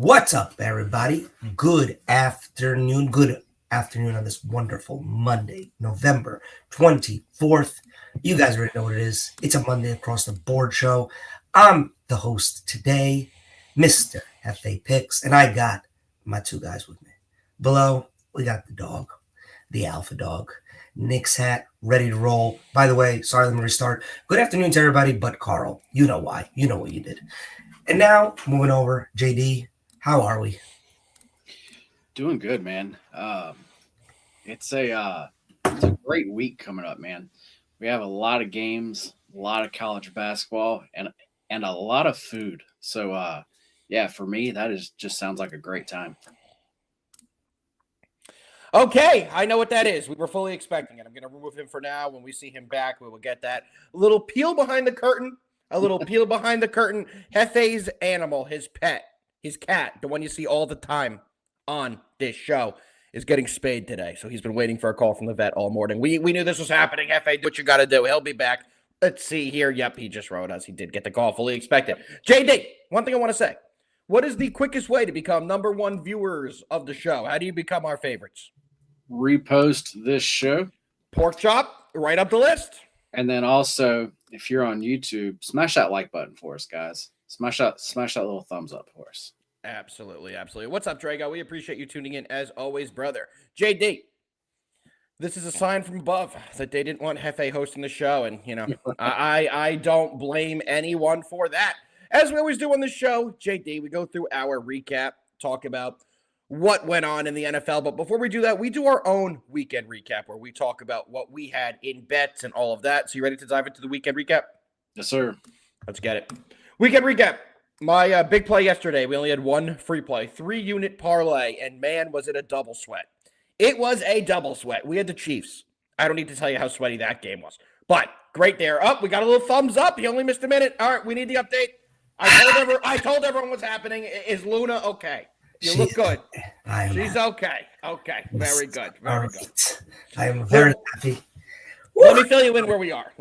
What's up, everybody? Good afternoon. Good afternoon on this wonderful Monday, November 24th. You guys already know what it is. It's a Monday across the board show. I'm the host today, Mr. Jefe Picks, and I got my two guys with me. Below, we got the dog, the AlphaDog. Nick's hat, ready to roll. By the way, sorry, let me restart. Good afternoon to everybody but Carl. You know why. You know what you did. And now, moving over, JD, how are we? Doing good, man. It's a great week coming up, man. We have a lot of games, a lot of college basketball, and a lot of food. So, yeah, for me, that is just sounds like a great time. Okay, I know what that is. We were fully expecting it. I'm going to remove him for now. When we see him back, we will get that. A little peel behind the curtain. Jefe's animal, his pet, his cat, the one you see all the time on this show, is getting spayed today. So he's been waiting for a call from the vet all morning. We knew this was happening. Jefe, do what you got to do. He'll be back. Let's see here. Yep, he just wrote us. He did get the call. Fully expected. JD, one thing I want to say. What is the quickest way to become number one viewers of the show? How do you become our favorites? Repost this show. Pork chop, right up the list. And then also, if you're on YouTube, smash that like button for us, guys. Smash that little thumbs up for us. Absolutely. What's up, Drago? We appreciate you tuning in as always, brother. JD, this is a sign from above that they didn't want Jefe hosting the show, and I don't blame anyone for that. As we always do on the show, JD, we go through our recap, talk about what went on in the NFL. But before we do that, we do our own weekend recap where we talk about what we had in bets and all of that. So you ready to dive into the weekend recap? Yes, sir. Let's get it. Weekend recap. My big play yesterday, we only had one free play, 3-unit parlay, and man, was it a double sweat. It was a double sweat. We had the Chiefs. I don't need to tell you how sweaty that game was. But great there. We got a little thumbs up. He only missed a minute. All right, we need the update. I told everyone what's happening. Is Luna okay? You look good. She's okay. Okay. Very good. Very good. I am very happy. Let me fill you in where we are.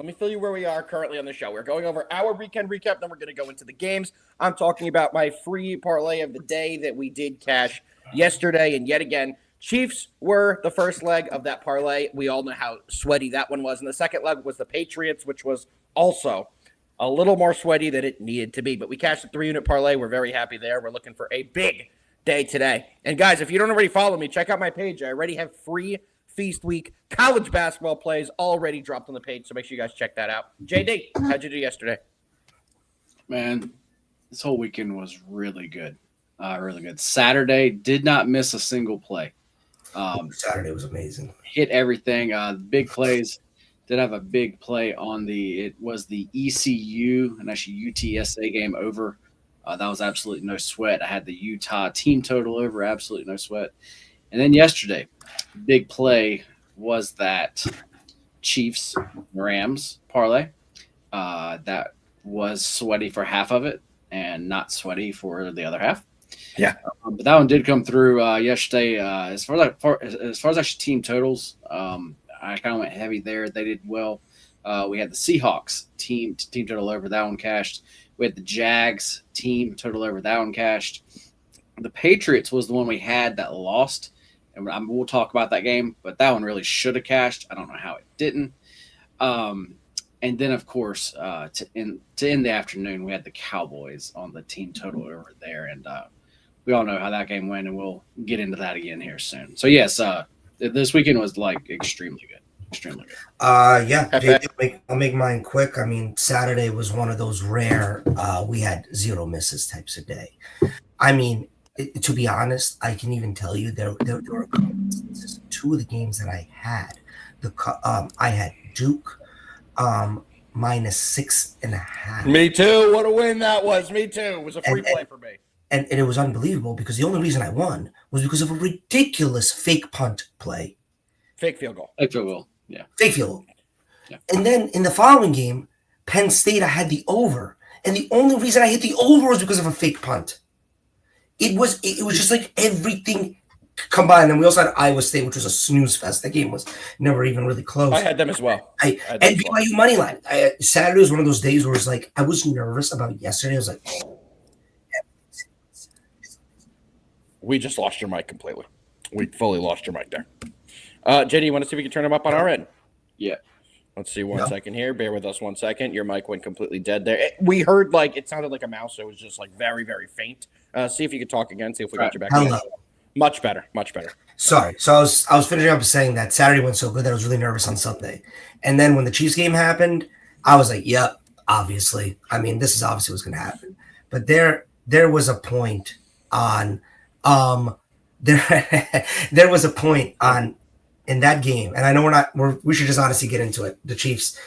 Currently on the show. We're going over our weekend recap. Then we're going to go into the games. I'm talking about my free parlay of the day that we did cash yesterday. And yet again, Chiefs were the first leg of that parlay. We all know how sweaty that one was. And the second leg was the Patriots, which was also a little more sweaty than it needed to be. But we cashed a 3-unit parlay. We're very happy there. We're looking for a big day today. And guys, if you don't already follow me, check out my page. I already have free Feast Week college basketball plays already dropped on the page, so make sure you guys check that out. JD, how'd you do yesterday? Man, this whole weekend was really good. Really good. Saturday, did not miss a single play. Saturday was amazing. Hit everything. Big plays. Did have a big play on it was the ECU and actually UTSA game over. That was absolutely no sweat. I had the Utah team total over, absolutely no sweat. And then yesterday, big play was that Chiefs Rams parlay. That was sweaty for half of it and not sweaty for the other half. Yeah. But that one did come through yesterday. As far as actually team totals, I kind of went heavy there. They did well. We had the Seahawks team total over. That one cashed. We had the Jags team total over. That one cashed. The Patriots was the one we had that lost. And we'll talk about that game. But that one really should have cashed. I don't know how it didn't. And then, of course, to end the afternoon, we had the Cowboys on the team total over there. And we all know how that game went. And we'll get into that again here soon. So, yes, this weekend was, extremely good. Extremely good. Yeah, I'll make mine quick. I mean, Saturday was one of those rare, we had zero misses types of day. I mean, to be honest, I can even tell you there were instances. Two of the games that I had, I had Duke -6.5. Me too. What a win that was. Me too. It was a free play for me. And it was unbelievable because the only reason I won was because of a ridiculous fake punt play. Fake field goal. Yeah. Fake field goal. Yeah. And then in the following game, Penn State, I had the over. And the only reason I hit the over was because of a fake punt. It was just like everything combined. And we also had Iowa State, which was a snooze fest. That game was never even really close. I had them as well. And BYU money line. Saturday was one of those days where it's like I was nervous about yesterday. I was like, We just lost your mic completely. We fully lost your mic there. JD, you want to see if we can turn him up on our end? Yeah. Let's see one second here. Bear with us 1 second. Your mic went completely dead there. We heard it sounded like a mouse, so it was just very, very faint. See if you could talk again. See if we got you back. Hello. Much better. Much better. Sorry. So I was finishing up saying that Saturday went so good that I was really nervous on Sunday. And then when the Chiefs game happened, I was like, yep, obviously. I mean, this is obviously what's going to happen. But there was a point on there was a point on in that game, and I know we should just honestly get into it. The Chiefs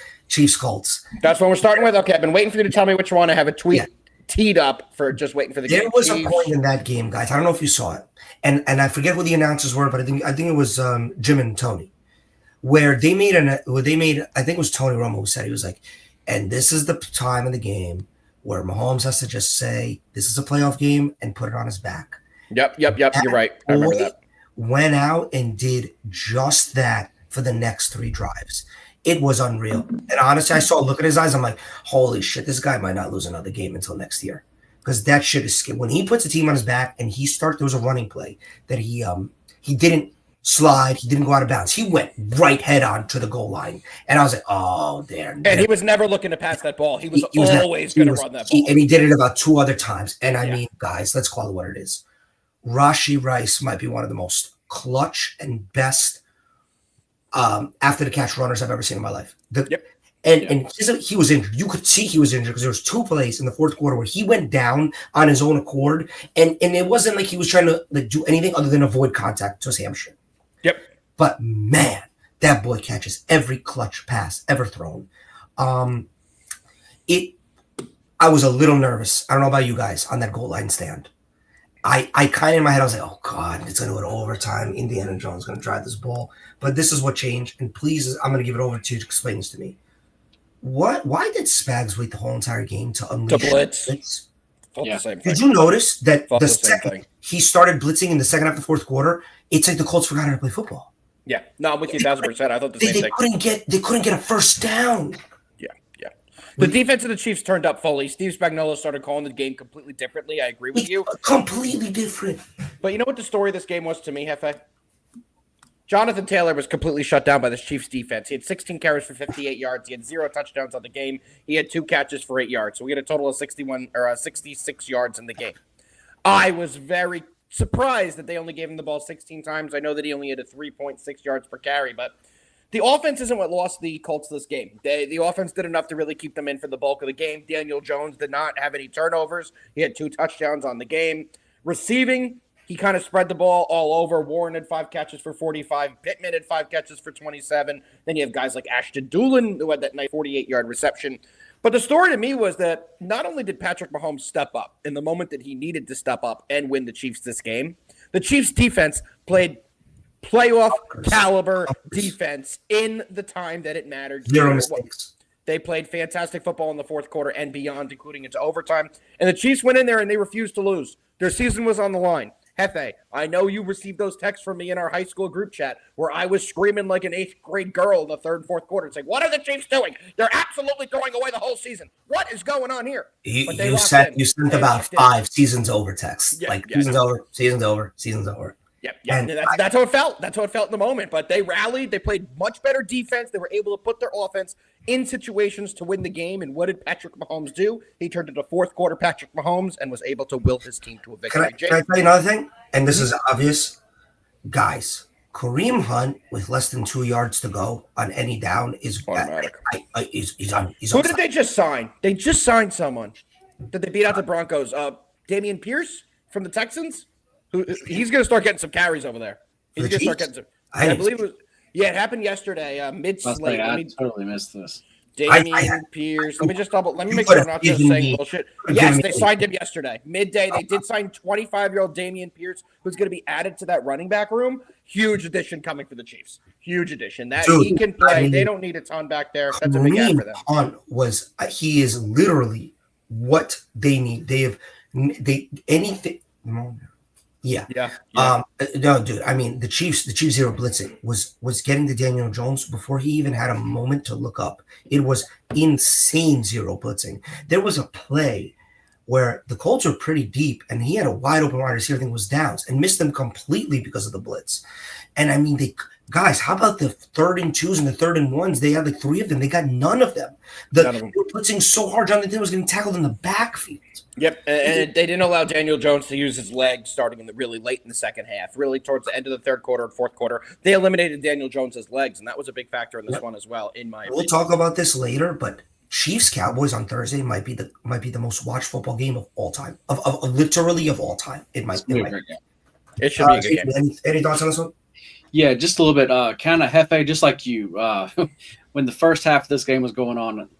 Colts. That's what we're starting with. Okay, I've been waiting for you to tell me which one. I have a tweet teed up for just waiting for the game. There was a point in that game, guys. I don't know if you saw it, and I forget who the announcers were, but I think it was Jim and Tony, where they made I think it was Tony Romo who said, he was like, and this is the time of the game where Mahomes has to just say this is a playoff game and put it on his back. Yep. You're right. I remember that. Went out and did just that for the next 3 drives. It was unreal. And honestly, I saw a look in his eyes. I'm like, holy shit, this guy might not lose another game until next year. Because that shit is scary. When he puts a team on his back and there was a running play that he didn't slide, he didn't go out of bounds. He went right head on to the goal line. And I was like, oh, there. And he was never looking to pass that ball. He was always going to run that ball. And he did it about 2 other times. And I mean, guys, let's call it what it is. Rashee Rice might be one of the most clutch and best after the catch runners I've ever seen in my life. And he was injured. You could see he was injured because there was 2 plays in the fourth quarter where he went down on his own accord, and it wasn't like he was trying to do anything other than avoid contact to his hamstring. Yep. But man, that boy catches every clutch pass ever thrown. I was a little nervous. I don't know about you guys on that goal line stand. I kind of in my head, I was like, oh God, it's going to go to overtime. Indiana Jones is going to drive this ball. But this is what changed. And please, I'm going to give it over to you to explain this to me. Why did Spags wait the whole entire game to unleash the blitz? Did you notice that the second he started blitzing in the second half of the fourth quarter, it's like the Colts forgot how to play football. Yeah, no, I'm with you 1,000%. I thought the same thing. They couldn't get a first down. The defense of the Chiefs turned up fully. Steve Spagnuolo started calling the game completely differently. I agree with you. Completely different. But you know what the story of this game was to me, Jefe? Jonathan Taylor was completely shut down by the Chiefs defense. He had 16 carries for 58 yards. He had 0 touchdowns on the game. He had 2 catches for 8 yards. So we had a total of 66 yards in the game. I was very surprised that they only gave him the ball 16 times. I know that he only had a 3.6 yards per carry, but the offense isn't what lost the Colts this game. The offense did enough to really keep them in for the bulk of the game. Daniel Jones did not have any turnovers. He had 2 touchdowns on the game. Receiving, he kind of spread the ball all over. Warren had 5 catches for 45. Pittman had 5 catches for 27. Then you have guys like Ashton Dulin, who had that nice 48-yard reception. But the story to me was that not only did Patrick Mahomes step up in the moment that he needed to step up and win the Chiefs this game, the Chiefs defense played playoff caliber defense in the time that it mattered. 0 mistakes. They played fantastic football in the fourth quarter and beyond, including into overtime. And the Chiefs went in there and they refused to lose. Their season was on the line. Jefe, I know you received those texts from me in our high school group chat where I was screaming like an 8th grade girl in the 3rd and 4th quarter saying, what are the Chiefs doing? They're absolutely throwing away the whole season. What is going on here? You sent about 5 seasons over texts. Season's over, season's over, season's over. Yeah. That's how it felt. That's how it felt in the moment. But they rallied. They played much better defense. They were able to put their offense in situations to win the game. And what did Patrick Mahomes do? He turned into 4th quarter Patrick Mahomes and was able to will his team to a victory. Can I tell you another thing? And this is obvious. Guys, Kareem Hunt with less than 2 yards to go on any down is automatic. He's Who did they just sign? They just signed someone. Did they beat out the Broncos? Damian Pierce from the Texans? He's going to start getting some carries over there. He's going to start getting some. I believe it was. Yeah, it happened yesterday. Mid-slate. I totally missed this. Damian Pierce. Let me make sure I'm not just saying bullshit. Yes, they signed him yesterday. Midday, they did sign 25-year-old Damian Pierce, who's going to be added to that running back room. Huge addition coming for the Chiefs. Huge addition. He can play. They don't need a ton back there. That's a big add for them. He is literally what they need. Anything. Yeah. No, dude. I mean, the Chiefs zero blitzing was getting to Daniel Jones before he even had a moment to look up. It was insane zero blitzing. There was a play where the Colts are pretty deep, and he had a wide open wide receiver, I think it was Downs, and missed them completely because of the blitz. And I mean, guys, how about the 3rd and 2s and the 3rd and 1s? They had like 3 of them. They got none of them. They were blitzing so hard, Jonathan was getting tackled in the backfield. Yep, and they didn't allow Daniel Jones to use his legs starting in the really late in the second half. Really towards the end of the 3rd quarter and 4th quarter, they eliminated Daniel Jones's legs, and that was a big factor in this one as well. In my opinion, we'll talk about this later, but Chiefs Cowboys on Thursday might be the most watched football game of all time, of literally of all time. It might. It should be a good game. Any thoughts on this one? Yeah, just a little bit. Kind of Jefe, just like you. When the first half of this game was going on,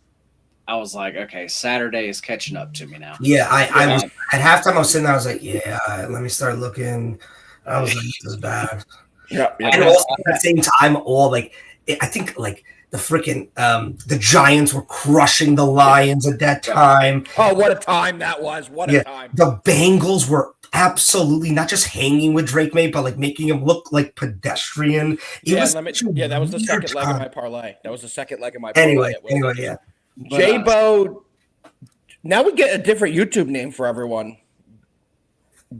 I was like, okay, Saturday is catching up to me now. Yeah, I was at halftime. I was sitting there. I was like, yeah, let me start looking. I was like, this is bad. Yeah. And also at the same time, I think the freaking the Giants were crushing the Lions at that time. Oh, what a time that was! What a time. The Bengals were absolutely not just hanging with Drake May, but like making him look like pedestrian. That was the second leg of my parlay. Anyway, yeah. J-Bo, now we get a different YouTube name for everyone.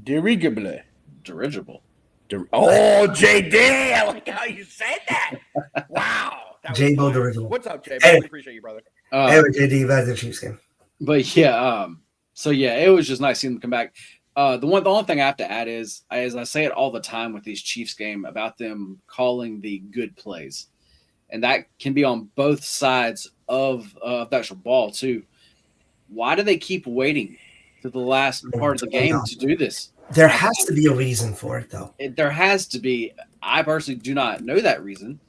Dirigible. Oh, JD, I like how you said that. Wow. J-Bo Dirigible. What's up, J-Bo? I appreciate you, brother. Anyway, JD, back to the Chiefs game. But yeah, it was just nice seeing them come back. The only thing I have to add is, as I say it all the time with these Chiefs game, about them calling the good plays. And that can be on both sides of the actual ball, too. Why do they keep waiting to the last part of the game to do this? There has to be a reason for it, though. There has to be. I personally do not know that reason.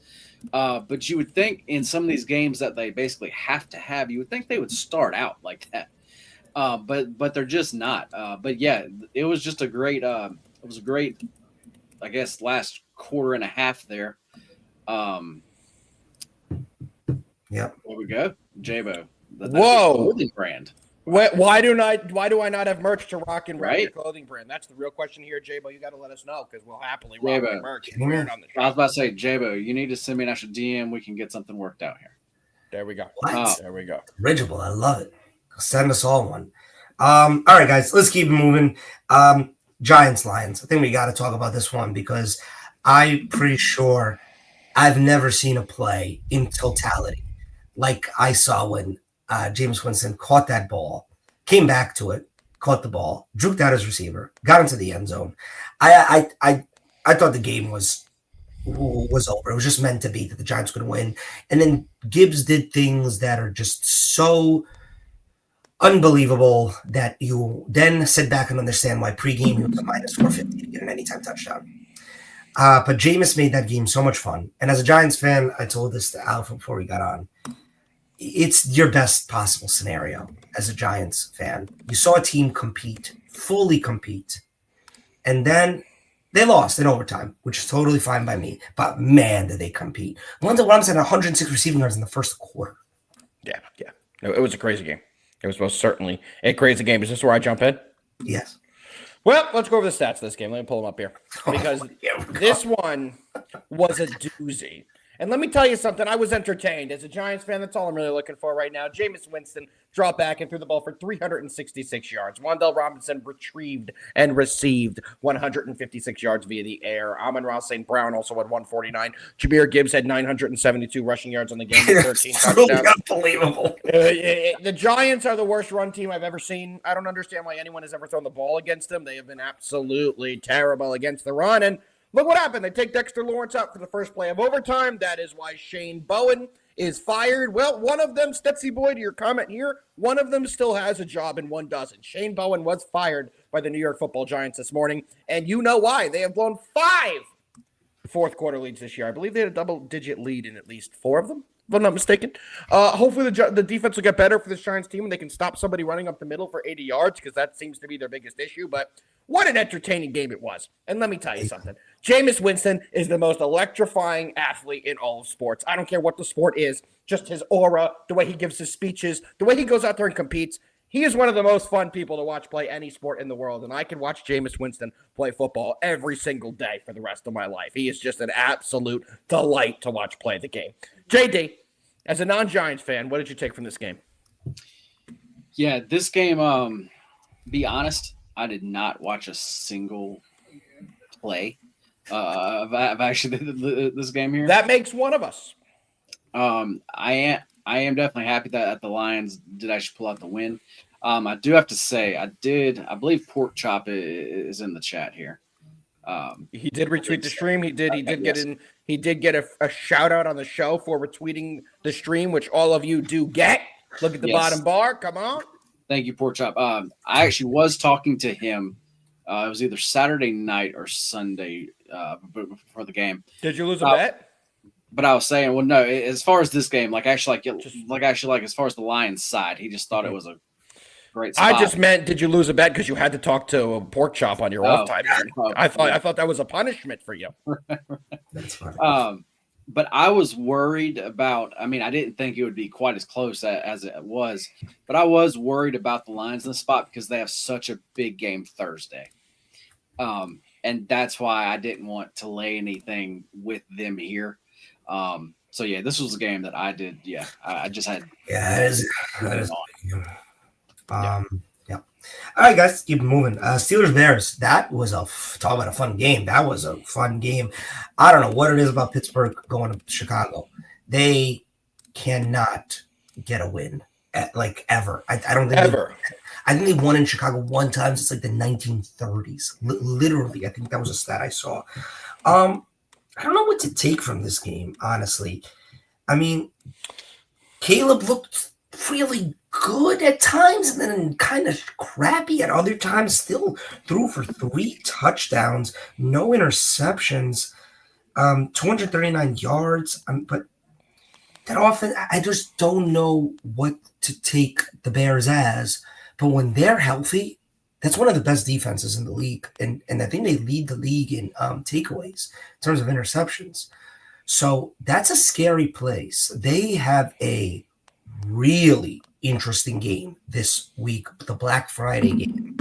But you would think in some of these games that they basically have to have, you would think they would start out like that. But they're just not. But yeah, it was just a great. It was a great, I guess, last quarter and a half there. Yep. There we go, J-Bo. Whoa, clothing brand. Why do I not have merch to rock and roll your Right? clothing brand? That's the real question here, J-Bo. You got to let us know because we'll happily rock J-Bo. your merch and wear it on the show. I was about to say, J-Bo, you need to send me an extra DM. We can get something worked out here. There we go. What? There we go. Original, I love it. Send us all one. All right, guys, let's keep moving. Giants Lions. I think we got to talk about this one because I'm pretty sure I've never seen a play in totality like I saw when Jameis Winston caught that ball, came back to it, caught the ball, juked out his receiver, got into the end zone. I thought the game was over. It was just meant to be that the Giants could win. And then Gibbs did things that are just so unbelievable that you then sit back and understand why pregame he was a minus 450 to get an anytime touchdown. But Jameis made that game so much fun. And as a Giants fan, I told this to Alpha before we got on. It's your best possible scenario as a Giants fan. You saw a team fully compete, and then they lost in overtime, which is totally fine by me. But man, did they compete. Wanda Williams had 106 receiving yards in the first quarter. Yeah. It was a crazy game. It was most certainly a crazy game. Is this where I jump in? Yes. Well, let's go over the stats of this game. Let me pull them up here because this one was a doozy. And let me tell you something. I was entertained. As a Giants fan, that's all I'm really looking for right now. Jameis Winston dropped back and threw the ball for 366 yards. Wan'Dale Robinson retrieved and received 156 yards via the air. Amon-Ra St. Brown also had 149. Jahmyr Gibbs had 972 rushing yards on the game with 13 touchdowns. Unbelievable. The Giants are the worst run team I've ever seen. I don't understand why anyone has ever thrown the ball against them. They have been absolutely terrible against the run. And look what happened. They take Dexter Lawrence out for the first play of overtime. That is why Shane Bowen is fired. Well, one of them, Stetsy Boy, to your comment here, one of them still has a job and one doesn't. Shane Bowen was fired by the New York Football Giants this morning, and you know why. They have blown 5 fourth quarter leads this year. I believe they had a double-digit lead in at least 4 of them, if I'm not mistaken. Hopefully the defense will get better for this Giants team and they can stop somebody running up the middle for 80 yards because that seems to be their biggest issue, but what an entertaining game it was. And let me tell you something. Jameis Winston is the most electrifying athlete in all of sports. I don't care what the sport is, just his aura, the way he gives his speeches, the way he goes out there and competes. He is one of the most fun people to watch play any sport in the world, and I can watch Jameis Winston play football every single day for the rest of my life. He is just an absolute delight to watch play the game. JD, as a non-Giants fan, what did you take from this game? Yeah, this game, be honest, I did not watch a single play of actually this game here. That makes one of us. I am definitely happy that the Lions did actually pull out the win. I do have to say, I believe Pork Chop is in the chat here. He did retweet the stream. He did get Yes. in. He did get a shout out on the show for retweeting the stream, which all of you do get. Look at the Yes. bottom bar. Come on. Thank you, Pork Chop. I actually was talking to him. It was either Saturday night or Sunday before the game. Did you lose a bet? But I was saying, well, no. As far as this game, as far as the Lions side, he just thought it was a great spot. I just meant, did you lose a bet because you had to talk to a Pork Chop on your off time? I thought that was a punishment for you. That's funny. But I was worried about. I mean, I didn't think it would be quite as close as it was, but I was worried about the Lions in the spot because they have such a big game Thursday, and that's why I didn't want to lay anything with them here. So yeah, this was a game that I did. Yeah, I just had. Yeah, that is. Yeah. All right, guys, keep moving. Steelers Bears. That was talk about a fun game. That was a fun game. I don't know what it is about Pittsburgh going to Chicago. They cannot get a win ever. I don't think Ever. I think they won in Chicago one time since the 1930s. Literally, I think that was a stat I saw. I don't know what to take from this game, honestly. I mean, Caleb looked really good at times and then kind of crappy at other times. Still threw for 3 touchdowns, no interceptions, 239 yards. But that offense, I just don't know what to take the Bears as. But when they're healthy, that's one of the best defenses in the league. And I think they lead the league in takeaways in terms of interceptions. So that's a scary place. They have a really interesting game this week, the Black Friday game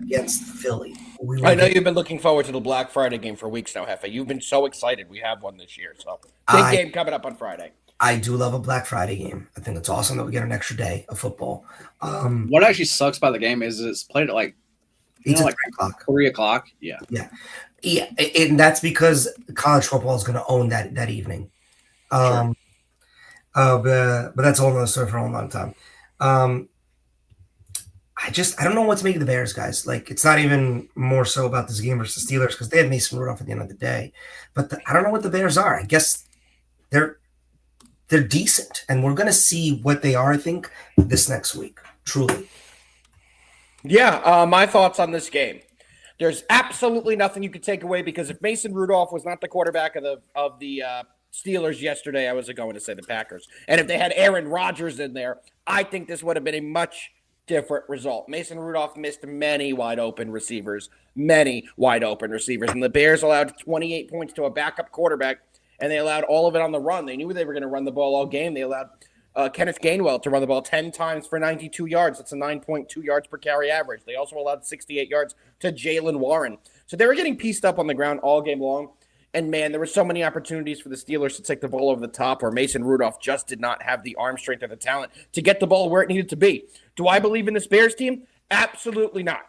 against Philly. I know you've been looking forward to the Black Friday game for weeks now, Jefe. You've been so excited. We have one this year. So big game coming up on Friday. I do love a Black Friday game. I think it's awesome that we get an extra day of football. What actually sucks about the game is it's played at it's at 3 o'clock. Yeah. And that's because college football is going to own that evening. Sure. But that's a whole other story for a whole long time. I don't know what to make of the Bears, guys. It's not even more so about this game versus Steelers because they had Mason Rudolph at the end of the day. But I don't know what the Bears are. I guess they're decent, and we're going to see what they are, I think, this next week, truly. Yeah, my thoughts on this game. There's absolutely nothing you could take away because if Mason Rudolph was not the quarterback of the Steelers yesterday, I was going to say the Packers. And if they had Aaron Rodgers in there, I think this would have been a much different result. Mason Rudolph missed many wide open receivers, and the Bears allowed 28 points to a backup quarterback, and they allowed all of it on the run. They knew they were going to run the ball all game. They allowed Kenneth Gainwell to run the ball 10 times for 92 yards. That's a 9.2 yards per carry average. They also allowed 68 yards to Jaylen Warren. So they were getting pieced up on the ground all game long. And, man, there were so many opportunities for the Steelers to take the ball over the top where Mason Rudolph just did not have the arm strength or the talent to get the ball where it needed to be. Do I believe in this Bears team? Absolutely not.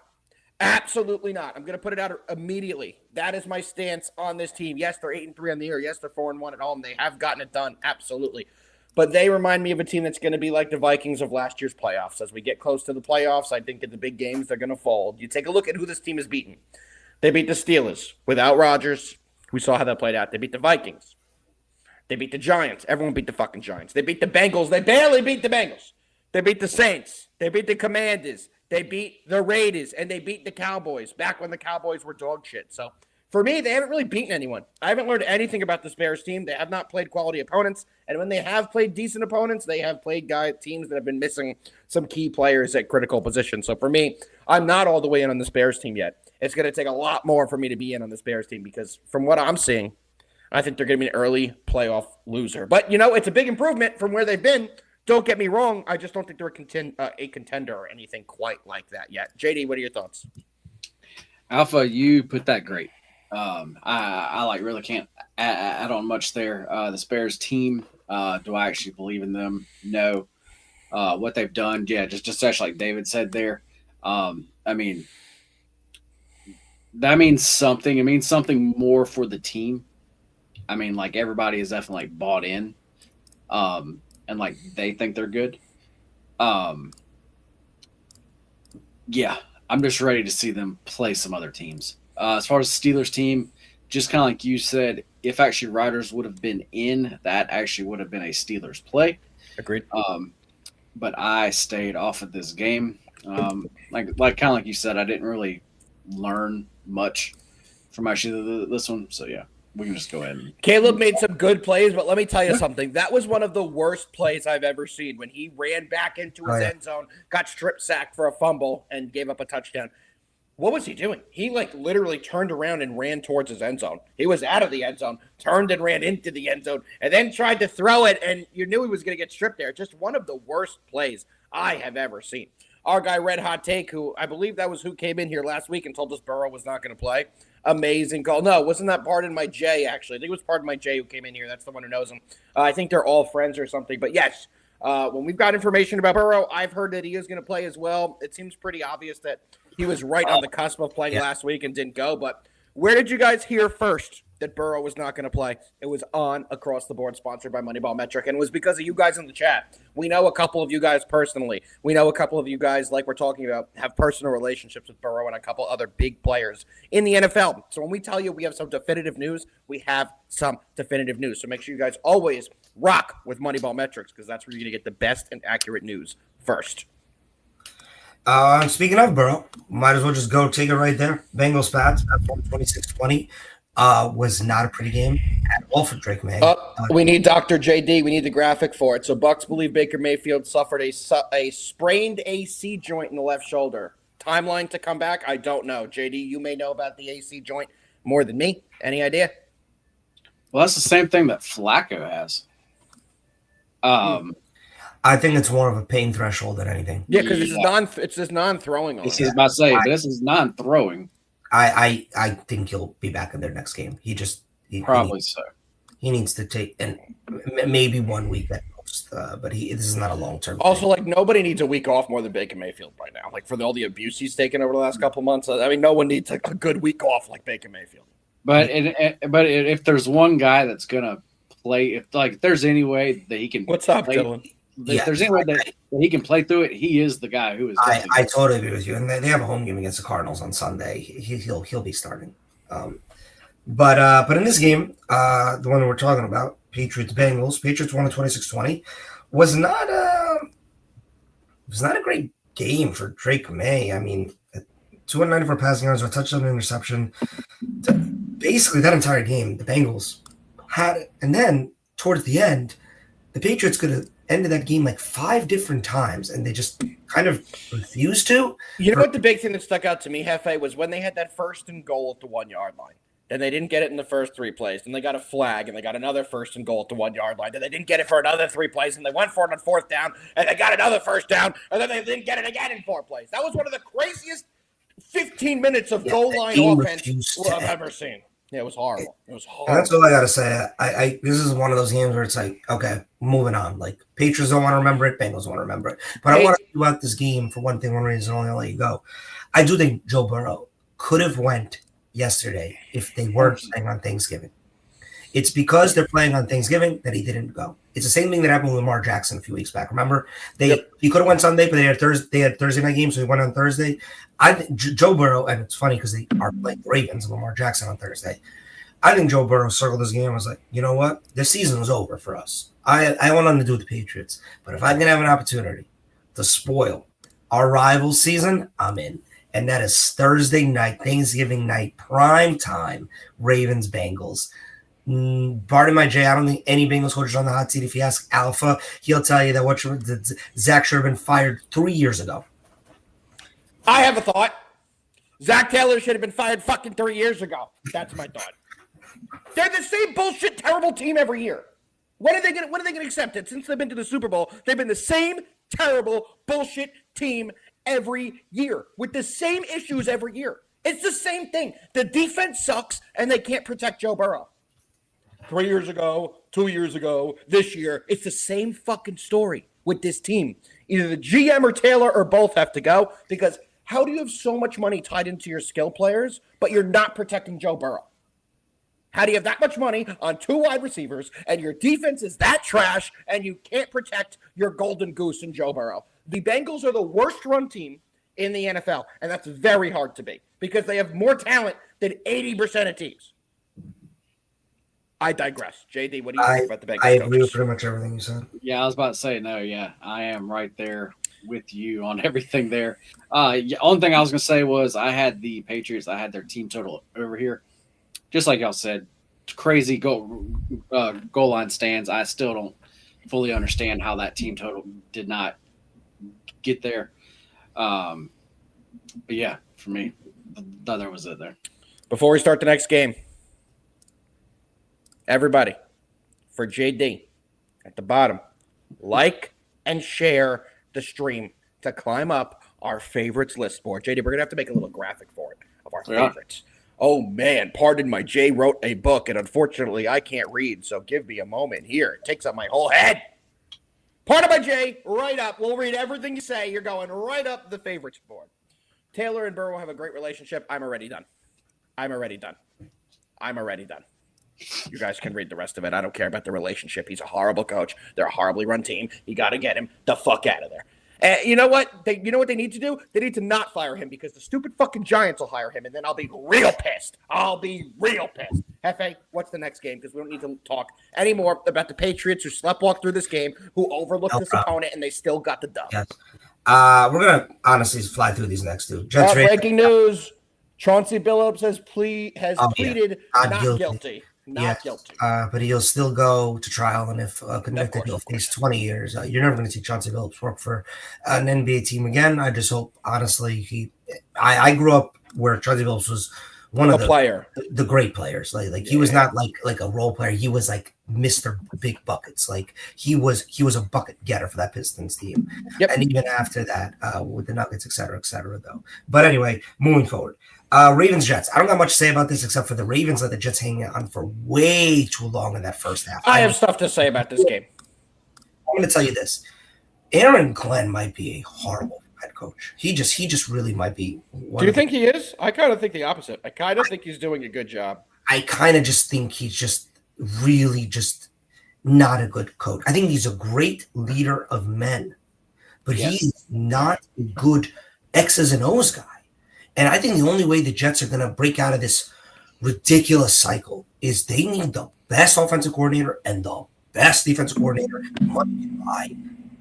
Absolutely not. I'm going to put it out immediately. That is my stance on this team. Yes, they're 8-3 on the year. Yes, they're 4-1 at home. They have gotten it done. Absolutely. But they remind me of a team that's going to be like the Vikings of last year's playoffs. As we get close to the playoffs, I think in the big games, they're going to fold. You take a look at who this team has beaten. They beat the Steelers without Rodgers. We saw how that played out. They beat the Vikings. They beat the Giants. Everyone beat the fucking Giants. They beat the Bengals. They barely beat the Bengals. They beat the Saints. They beat the Commanders. They beat the Raiders. And they beat the Cowboys back when the Cowboys were dog shit. So for me, they haven't really beaten anyone. I haven't learned anything about this Bears team. They have not played quality opponents. And when they have played decent opponents, they have played teams that have been missing some key players at critical positions. So for me, I'm not all the way in on this Bears team yet. It's going to take a lot more for me to be in on this Bears team because from what I'm seeing, I think they're going to be an early playoff loser. But, it's a big improvement from where they've been. Don't get me wrong. I just don't think they're a contender or anything quite like that yet. JD, what are your thoughts? Alpha, you put that great. I really can't add on much there. The Bears team, do I actually believe in them? No. What they've done, yeah, just actually like David said there. I mean, that means something. It means something more for the team. I mean, like everybody is definitely like bought in, and like they think they're good. Um, yeah, I'm just ready to see them play some other teams. As far as the Steelers team, just kind of like you said, if actually Riders would have been in, that actually would have been a Steelers play. Agreed. But I stayed off of this game. Like kind of like you said, I didn't really learn much from actually this one. So yeah, we can just go ahead. Caleb made some good plays, but let me tell you something. That was one of the worst plays I've ever seen when he ran back into his end zone, got strip sacked for a fumble, and gave up a touchdown. What was he doing? He like literally turned around and ran towards his end zone. He was out of the end zone, turned and ran into the end zone, and then tried to throw it, and you knew he was going to get stripped there. Just one of the worst plays I have ever seen. Our guy, Red Hot Take, who I believe that was who came in here last week and told us Burrow was not going to play. Amazing call. No, wasn't that Pardon My J, actually? I think it was Pardon My J who came in here. That's the one who knows him. I think they're all friends or something. But yes, when we've got information about Burrow, I've heard that he is going to play as well. It seems pretty obvious that he was right on the cusp of playing last week and didn't go. But where did you guys hear first that Burrow was not going to play? It was on Across the Board, sponsored by Moneyball Metric, and it was because of you guys in the chat. We know a couple of you guys personally. We know a couple of you guys, like we're talking about, have personal relationships with Burrow and a couple other big players in the NFL. So when we tell you we have some definitive news, we have some definitive news. So make sure you guys always rock with Moneyball Metrics, because that's where you're going to get the best and accurate news first. Speaking of Burrow, might as well just go take it right there. Bengals Pats, 26-20. Was not a pretty game at all for Drake May. We need Dr. JD. We need the graphic for it. So Bucks believe Baker Mayfield suffered a sprained AC joint in the left shoulder. Timeline to come back? I don't know. JD, you may know about the AC joint more than me. Any idea? Well, that's the same thing that Flacco has. I think it's more of a pain threshold than anything. Yeah, because it's just non-throwing. This is about to say, but this is non-throwing. I think he'll be back in their next game. He needs to take and maybe 1 week at most. But this is not a long term. Also, like nobody needs a week off more than Baker Mayfield right now. Like for all the abuse he's taken over the last couple of months. I mean, no one needs a good week off like Baker Mayfield. But if there's one guy that's gonna play, if there's any way that he can, what's up, Dylan? If there's any way that he can play through it, he is the guy who is. I totally agree with you. And they have a home game against the Cardinals on Sunday. He'll be starting. But in this game, the one that we're talking about, Patriots won 26-20, was not a great game for Drake May. I mean, 294 passing yards, a touchdown, and interception. Basically, that entire game, the Bengals had it. And then towards the end, the Patriots could have ended that game like 5 different times, and they just kind of refused to. You know what the big thing that stuck out to me, Jefe, was when they had that 1st and goal at the 1 yard line. And they didn't get it in the first 3 plays. Then they got a flag, and they got another 1st and goal at the 1 yard line. Then they didn't get it for another 3 plays, and they went for it on 4th down, and they got another 1st down, and then they didn't get it again in 4 plays. That was one of the craziest 15 minutes of goal line offense I've ever seen. Yeah, it was horrible. It was horrible. And that's all I gotta say. I this is one of those games where it's like, okay, moving on. Like Patriots don't want to remember it, Bengals don't want to remember it. But I want to talk about this game for one reason. Only I'll let you go. I do think Joe Burrow could have went yesterday if they weren't playing on Thanksgiving. It's because they're playing on Thanksgiving that he didn't go. It's the same thing that happened with Lamar Jackson a few weeks back. Remember, he could have went Sunday, but they had Thursday night game, so he went on Thursday. I think Joe Burrow, and it's funny because they are playing the Ravens and Lamar Jackson on Thursday. I think Joe Burrow circled this game and was like, you know what? This season is over for us. I want nothing to do with the Patriots, but if I can have an opportunity to spoil our rival season, I'm in. And that is Thursday night, Thanksgiving night, prime time, Ravens Bengals. Pardon my Jay, I don't think any Bengals coach is on the hot seat. If you ask Alpha, he'll tell you that Zach should have been fired 3 years ago. I have a thought. Zach Taylor should have been fired fucking 3 years ago. That's my thought. They're the same bullshit, terrible team every year. When are they gonna accept it? Since they've been to the Super Bowl, they've been the same terrible bullshit team every year with the same issues every year. It's the same thing. The defense sucks, and they can't protect Joe Burrow. 3 years ago, 2 years ago, this year, it's the same fucking story with this team. Either the GM or Taylor or both have to go because How do you have so much money tied into your skill players, but you're not protecting Joe Burrow? How do you have that much money on 2 wide receivers and your defense is that trash and you can't protect your golden goose in Joe Burrow? The Bengals are the worst run team in the NFL, and that's very hard to be because they have more talent than 80% of teams. I digress. JD, what do you think about the Bengals? I agree with pretty much everything you said. Yeah, I was about to say no. Yeah, I am right there with you on everything there. Only thing I was gonna say was I had the Patriots. I had their team total over here, just like y'all said. Crazy goal line stands. I still don't fully understand how that team total did not get there. But yeah, for me, the other was it there. Before we start the next game, everybody, for JD at the bottom, like and share the stream to climb up our favorites list board. JD, we're going to have to make a little graphic for it of our favorites. Oh, man, pardon my Jay wrote a book, and unfortunately I can't read, so give me a moment here. It takes up my whole head. Pardon my Jay, right up. We'll read everything you say. You're going right up the favorites board. Taylor and Burrow have a great relationship. I'm already done. You guys can read the rest of it. I don't care about the relationship. He's a horrible coach. They're a horribly run team. You got to get him the fuck out of there. You know what? They need to do? They need to not fire him because the stupid fucking Giants will hire him, and then I'll be real pissed. Jefe, what's the next game? Because we don't need to talk anymore about the Patriots who sleptwalked through this game, who overlooked this opponent, and they still got the dub. Yes. We're going to honestly fly through these next two. Breaking news. Chauncey Billups has pleaded not guilty. Not guilty. But he'll still go to trial, and if convicted, he'll face 20 years. You're never going to see Chauncey Billups work for an NBA team again. I just hope, honestly, I grew up where Chauncey Billups was one of the great players. He was not like a role player. He was like Mr. Big Buckets. Like he was a bucket getter for that Pistons team. Yep. And even after that, with the Nuggets, et cetera, though. But anyway, moving forward. Ravens Jets. I don't got much to say about this except for the Ravens let the Jets hang on for way too long in that first half. I have stuff to say about this game. I'm going to tell you this. Aaron Glenn might be a horrible head coach. He just really might be. Do you think he is? I kind of think the opposite. I kind of think he's doing a good job. I kind of just think he's just really just not a good coach. I think he's a great leader of men, but he's not a good X's and O's guy. And I think the only way the Jets are going to break out of this ridiculous cycle is they need the best offensive coordinator and the best defensive coordinator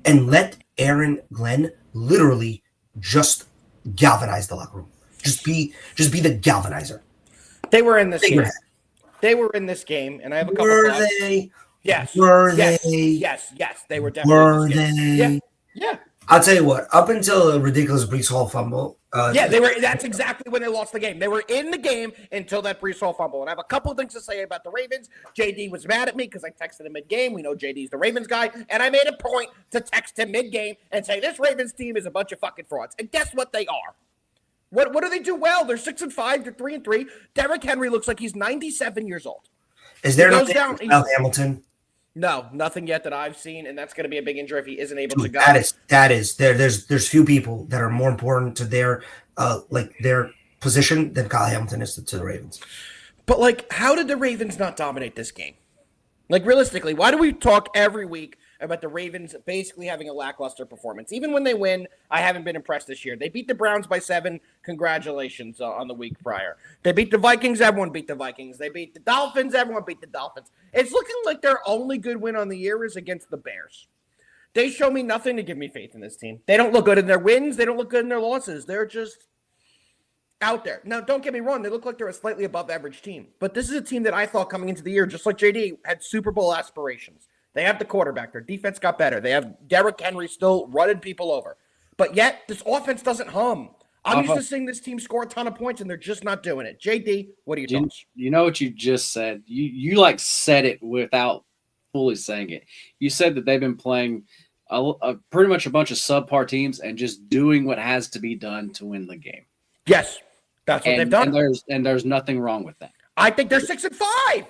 and let Aaron Glenn literally just galvanize the locker room. Just be the galvanizer. They were in this game. They were in this game, and I have a couple of thoughts. They? Yes. Were they? Yes. They were definitely in this game. Yeah. I'll tell you what. Up until a ridiculous Breece Hall fumble. They were. That's exactly when they lost the game. They were in the game until that Breece Hall fumble. And I have a couple of things to say about the Ravens. JD was mad at me because I texted him mid-game. We know JD's the Ravens guy. And I made a point to text him mid-game and say, this Ravens team is a bunch of fucking frauds. And guess what they are? What do they do well? They're 6-5. They're 3-3. Derrick Henry looks like he's 97 years old. Is there no Hamilton? No, nothing yet that I've seen, and that's going to be a big injury if he isn't able to go. That is there's few people that are more important to their position than Kyle Hamilton is to the Ravens. But how did the Ravens not dominate this game? Realistically, why do we talk every week about the Ravens basically having a lackluster performance? Even when they win, I haven't been impressed this year. They beat the Browns by 7. Congratulations on the week prior. They beat the Vikings. Everyone beat the Vikings. They beat the Dolphins. Everyone beat the Dolphins. It's looking like their only good win on the year is against the Bears. They show me nothing to give me faith in this team. They don't look good in their wins. They don't look good in their losses. They're just out there. Now, don't get me wrong. They look like they're a slightly above average team. But this is a team that I thought coming into the year, just like JD, had Super Bowl aspirations. They have the quarterback. Their defense got better. They have Derrick Henry still running people over. But yet, this offense doesn't hum. I'm used to seeing this team score a ton of points, and they're just not doing it. JD, what are your thoughts? You know what you just said? You said it without fully saying it. You said that they've been playing pretty much a bunch of subpar teams and just doing what has to be done to win the game. Yes, that's what they've done. And there's nothing wrong with that. I think they're 6-5.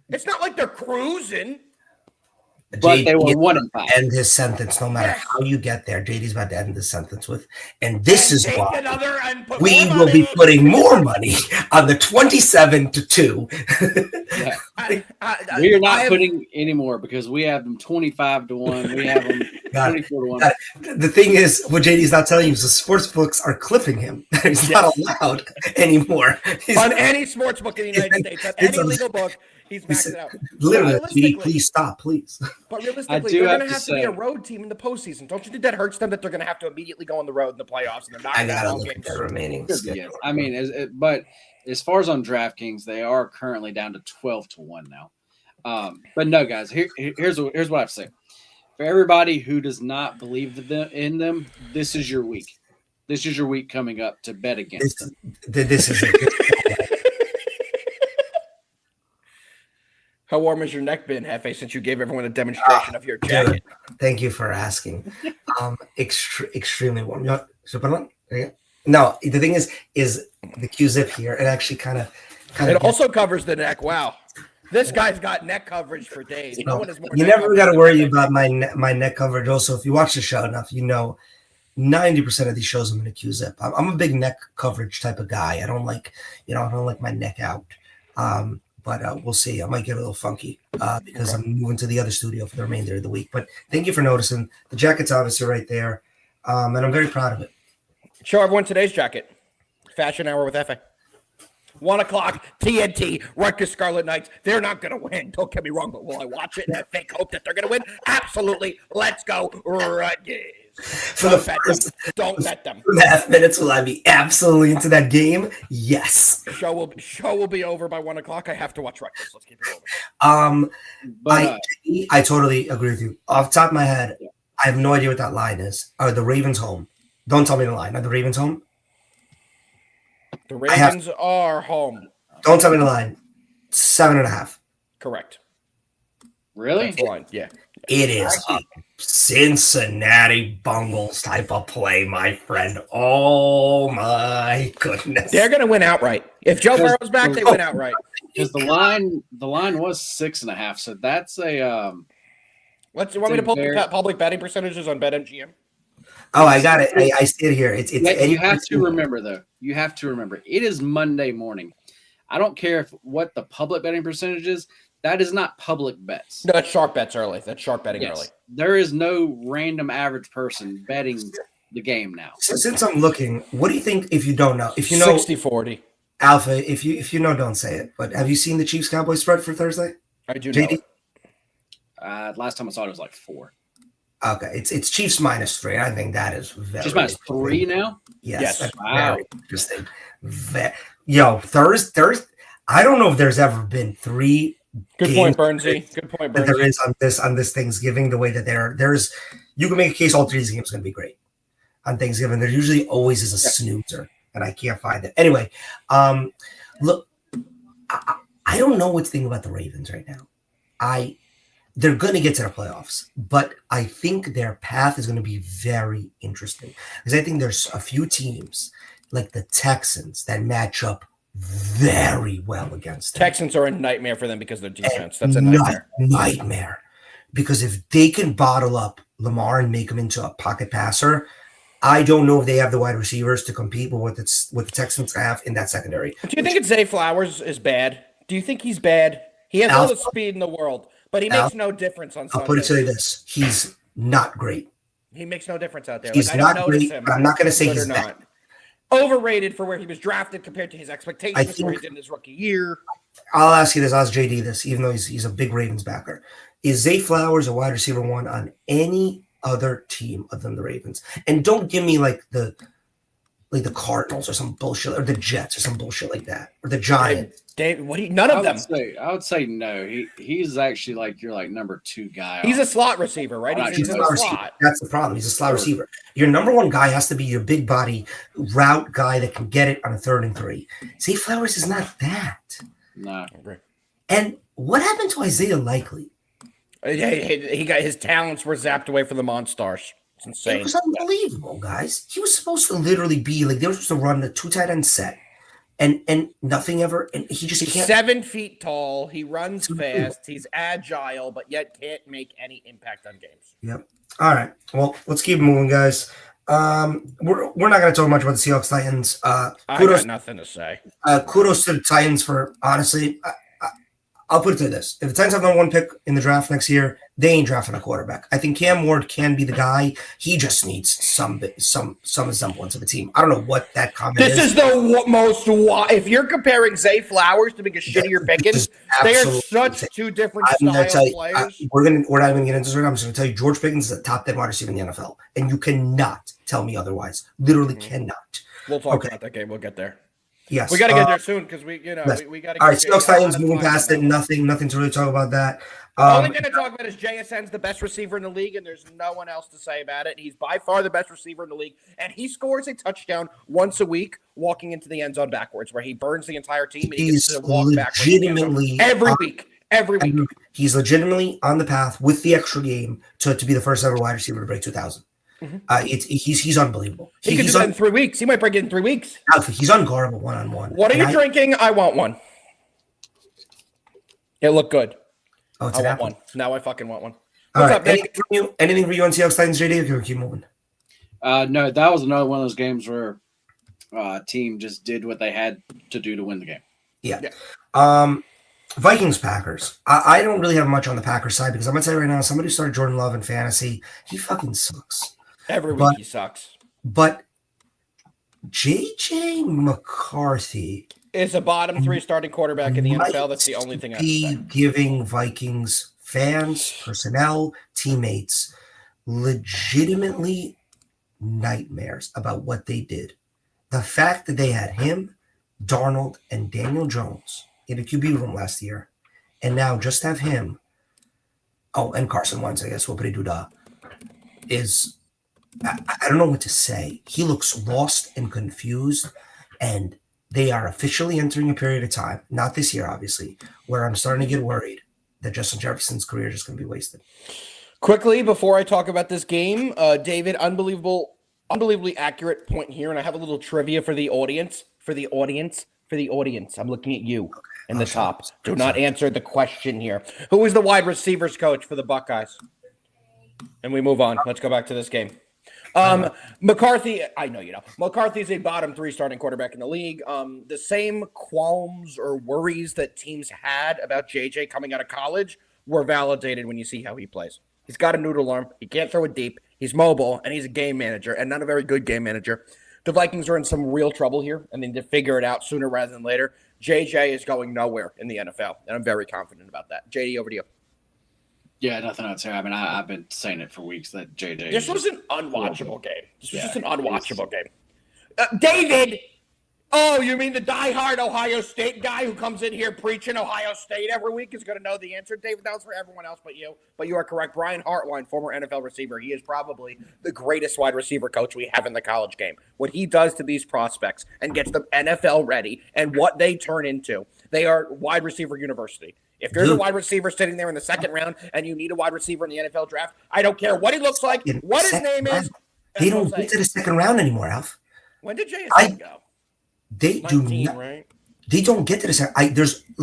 It's not like they're cruising. But they were is 1-5. End his sentence, no matter how you get there. JD's about to end this sentence with, and this is take why another and put we more will be money. putting more money on the 27-2. Yeah. We are not putting any more because we have them 25-1. We have them 24-1. The thing is, what JD's not telling you is the sports books are clipping him. He's not allowed anymore. On any sports book in the United States, on any legal book, he's maxed it out. Literally, JD, please stop, please. But realistically, they're going to have to be a road team in the postseason. Don't you think that hurts them that they're going to have to immediately go on the road in the playoffs and they're not going to have look at the remaining schedule. I mean, but as far as on DraftKings, they are currently down to 12-1 now. But no, guys, here's what I have to say. For everybody who does not believe in them, this is your week. This is your week coming up to bet against them. This is How warm has your neck been, Jefe, since you gave everyone a demonstration of your jacket? Dude, thank you for asking. Extremely warm. You want to put it on? Yeah. No, the thing is the Q-zip here. It actually kind of. It also covers the neck. Wow. This guy's got neck coverage for days. No one is more. You never got to worry about my neck coverage. Also, if you watch the show enough, you know 90% of these shows I'm in a Q-zip. I'm a big neck coverage type of guy. I don't like my neck out. But we'll see. I might get a little funky because I'm moving to the other studio for the remainder of the week. But thank you for noticing. The jacket's obviously right there, and I'm very proud of it. Show everyone today's jacket. Fashion Hour with Jefe. 1 o'clock, TNT, Rutgers Scarlet Knights. They're not going to win. Don't get me wrong, but will I watch it and have fake hope that they're going to win? Absolutely. Let's go, Rutgers. Don't bet them. For the half minutes, will I be absolutely into that game? Yes. Show will be over by 1 o'clock. I have to watch Rutgers. Let's keep it over. I totally agree with you. Off the top of my head, I have no idea what that line is. Are the Ravens home? Don't tell me the line. Are the Ravens home? The Ravens are home. Don't tell me the line. 7.5. Correct. Really? That's the line. Yeah. It is a Cincinnati Bungles type of play, my friend. Oh my goodness. They're going to win outright. If Joe Burrow's back, they win outright. Because the line was 6.5. So that's a you want me to pull the public betting percentages on BetMGM? Oh, I got it. I see it here. You have to remember, though. You have to remember. It is Monday morning. I don't care what the public betting percentage is. That is not public bets. No, that's sharp bets early. That's sharp betting early. There is no random average person betting the game now. Since I'm looking, what do you think if you don't know? If you know 60-40. Alpha, if you know, don't say it. But have you seen the Chiefs Cowboys spread for Thursday? I do know. Last time I saw it was like 4. Okay, it's Chiefs -3. I think that is very Chiefs -3 now. Yes. That's wow. Very interesting. Thursday. I don't know if there's ever been 3. Good point, Bernsey. Good point, Bernsey. There is on this Thanksgiving, the way that there's you can make a case all 3 of these games are going to be great on Thanksgiving. There usually always is a snoozer, and I can't find it. Anyway, look, I don't know what's thinking about the Ravens right now. They're going to get to the playoffs, but I think their path is going to be very interesting because I think there's a few teams like the Texans that match up very well against them. Texans are a nightmare for them because of their defense. That's a nightmare. Nightmare. Because if they can bottle up Lamar and make him into a pocket passer, I don't know if they have the wide receivers to compete with what the Texans have in that secondary. Do you think Zay Flowers is bad? Do you think he's bad? He has all the speed in the world, but he makes no difference on Sunday. I'll put it to you this. He's not great. He makes no difference out there. He's not great, but I'm not going to say he's bad. Overrated for where he was drafted compared to his expectations for he did in his rookie year. I'll ask you this. I'll ask JD this, even though he's a big Ravens backer. Is Zay Flowers a wide receiver 1 on any other team other than the Ravens? And don't give me like the Cardinals or some bullshit, or the Jets or some bullshit like that, or the Giants. None of them. I would say no. He's actually like your number 2 guy. He's a slot receiver, right? He's a slot receiver. That's the problem. He's a slot receiver. Your number 1 guy has to be your big body route guy that can get it on a 3rd and 3. Zay Flowers is not that. No. And what happened to Isaiah Likely? He got his talents were zapped away from the Monstars. It's insane. It was unbelievable, guys. He was supposed to literally be like they were supposed to run the 2 tight end set and nothing ever, and he just He's can't. 7 feet tall. He runs fast. He's agile, but yet can't make any impact on games. Yep. All right. Well, let's keep moving, guys. We're not going to talk much about the Seahawks Titans. I got nothing to say. Kudos to the Titans for honestly. I'll put it to this: if the Titans have number 1 pick in the draft next year, they ain't drafting a quarterback. I think Cam Ward can be the guy. He just needs some semblance of a team. I don't know what that comment is. This is the most. If you're comparing Zay Flowers to make a shittier Pickens, they are such two different style players. We're not even going to get into this right now. I'm just going to tell you, George Pickens is the top 10 wide receiver in the NFL, and you cannot tell me otherwise. Literally cannot. We'll talk about that game. We'll get there. Yes, we got to get there soon because we got to. All right, Seahawks Titans moving past it. Nothing to really talk about that. All I'm going to talk about is JSN's the best receiver in the league, and there's no one else to say about it. He's by far the best receiver in the league, and he scores a touchdown once a week, walking into the end zone backwards, where he burns the entire team. And he gets to walk legitimately every week. He's legitimately on the path with the extra game to be the first ever wide receiver to break 2,000. Mm-hmm. He's unbelievable. He could do that in 3 weeks. He might break it in 3 weeks. He's unguardable one-on-one. What are you drinking? I want one. It looked good. Oh, I want one. Now I fucking want one. What's up, Nick? Anything for you on Seahawks Titans, JD? Or can we keep moving? No, that was another one of those games where team just did what they had to do to win the game. Yeah. Vikings Packers. I don't really have much on the Packers side because I'm gonna tell you right now, somebody who started Jordan Love in fantasy, he fucking sucks. Every week he sucks. But JJ McCarthy is a bottom 3 starting quarterback in the NFL. That's the only thing I say. Giving Vikings fans, personnel, teammates legitimately nightmares about what they did. The fact that they had him, Darnold, and Daniel Jones in a QB room last year, and now just have him. Oh, and Carson Wentz, I guess. What could he do? Is I don't know what to say. He looks lost and confused, and they are officially entering a period of time, not this year, obviously, where I'm starting to get worried that Justin Jefferson's career is just going to be wasted. Quickly, before I talk about this game, David, unbelievably accurate point here, and I have a little trivia for the audience. I'm looking at you in the top. Do not answer the question here. Who is the wide receivers coach for the Buckeyes? And we move on. Let's go back to this game. McCarthy, I know you know. McCarthy is a bottom 3 starting quarterback in the league. The same qualms or worries that teams had about JJ coming out of college were validated when you see how he plays. He's got a noodle arm. He can't throw it deep. He's mobile, and he's a game manager, and not a very good game manager. The Vikings are in some real trouble here, and they need to figure it out sooner rather than later. JJ is going nowhere in the NFL, and I'm very confident about that. JD, over to you. Yeah, nothing I'd say. I mean, I've been saying it for weeks that JJ. This was an unwatchable game. This was just an unwatchable game. David! Oh, you mean the diehard Ohio State guy who comes in here preaching Ohio State every week is going to know the answer? David, that was for everyone else but you. But you are correct. Brian Hartline, former NFL receiver, he is probably the greatest wide receiver coach we have in the college game. What he does to these prospects and gets them NFL ready and what they turn into, they are wide receiver university. If there's a wide receiver sitting there in the second round and you need a wide receiver in the NFL draft, I don't care what he looks like, what his name is. They don't get to the second round anymore, Alf. When did JSN go? They 19, do not. Right? They don't get to the second.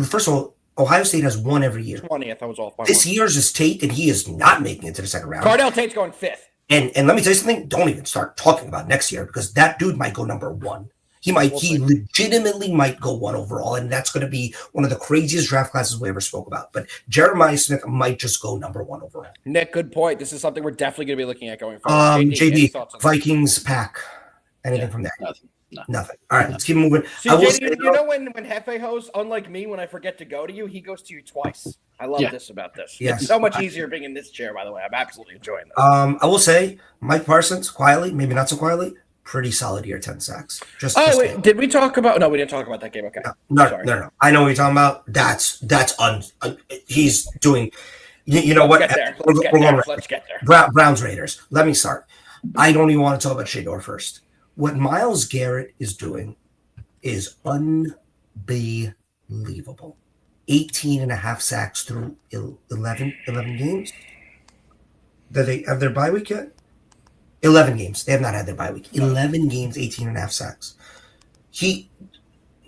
First of all, Ohio State has one every year. 20th, I was off. This year's is Tate, and he is not making it to the second round. Cardell Tate's going 5th. And let me tell you something. Don't even start talking about next year because that dude might go number 1. He legitimately might go 1 overall, and that's going to be one of the craziest draft classes we ever spoke about. But Jeremiah Smith might just go number 1 overall. Nick, good point. This is something we're definitely going to be looking at going forward. JD, Vikings, Pack. Anything from there? Nothing. All right, let's keep moving. See, JD, you know when Jefe hosts, unlike me, when I forget to go to you, he goes to you twice. I love this about this. Yes. It's so much easier being in this chair, by the way. I'm absolutely enjoying this. I will say, Mike Parsons, quietly, maybe not so quietly, pretty solid year, 10 sacks. Wait, did we talk about? No, we didn't talk about that game. Okay. No. I know what you're talking about. That's he's doing. You know what? Let's get there. Browns Raiders. Let me start. I don't even want to talk about Shador first. What Myles Garrett is doing is unbelievable. 18 and a half sacks through 11 games. Do they have their bye week yet? 11 games. They have not had their bye week. 11 games, 18 and a half sacks. He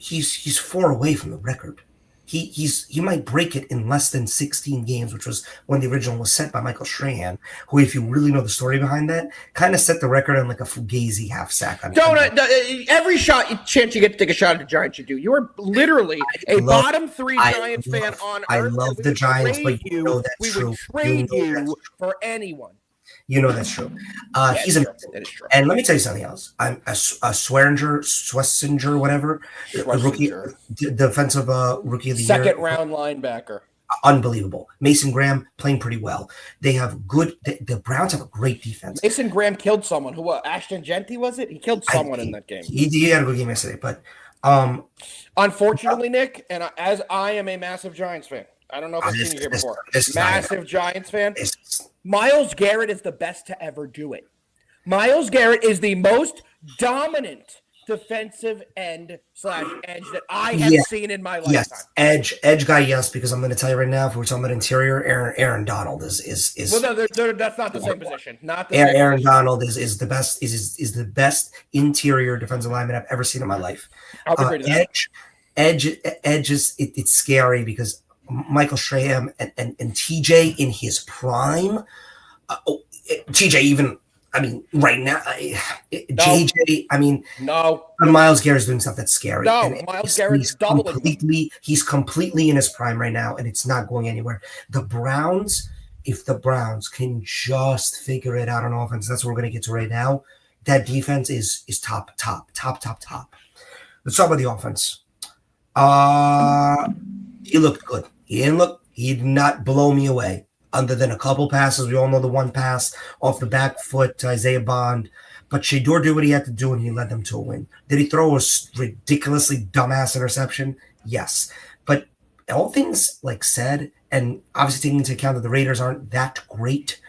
he's 4 away from the record. He might break it in less than 16 games, which was when the original was set by Michael Strahan, who, if you really know the story behind that, kind of set the record on like a Fugazi half sack. Every chance you get to take a shot at the Giants, you do. You are literally bottom 3 Giants fan on earth. I love the Giants, but you know that's true. We would trade you for anyone. You know that's true. He's amazing. That is true. And let me tell you something else. I'm a Swessinger, whatever, rookie, defensive rookie of the year, second round linebacker, unbelievable. Mason Graham playing pretty well. They have good. The Browns have a great defense. Mason Graham killed someone. Who? Ashton Genty was it? He killed someone in that game. He had a good game yesterday, but unfortunately, Nick, and as I am a massive Giants fan. I don't know if I've seen you here before. Massive Giants fan. Myles Garrett is the best to ever do it. Myles Garrett is the most dominant defensive end / edge that I have seen in my lifetime. Yes, edge guy, yes, because I'm going to tell you right now, if we're talking about interior, Aaron Donald is. Well, no, that's not the same position. Aaron Donald is the best. Is the best interior defensive lineman I've ever seen in my life. Edge is it's scary because Michael Strahan and TJ in his prime. TJ even, I mean, right now, JJ, I mean, no. Myles Garrett's doing stuff that's scary. No, Myles Garrett's doubling. He's completely in his prime right now, and it's not going anywhere. The Browns, if the Browns can just figure it out on offense, that's what we're going to get to right now. That defense is top. Let's talk about the offense. He looked good. He did not blow me away, other than a couple passes. We all know the one pass off the back foot to Isaiah Bond. But Shedeur did what he had to do, and he led them to a win. Did he throw a ridiculously dumbass interception? Yes. But all things like said, and obviously taking into account that the Raiders aren't that great,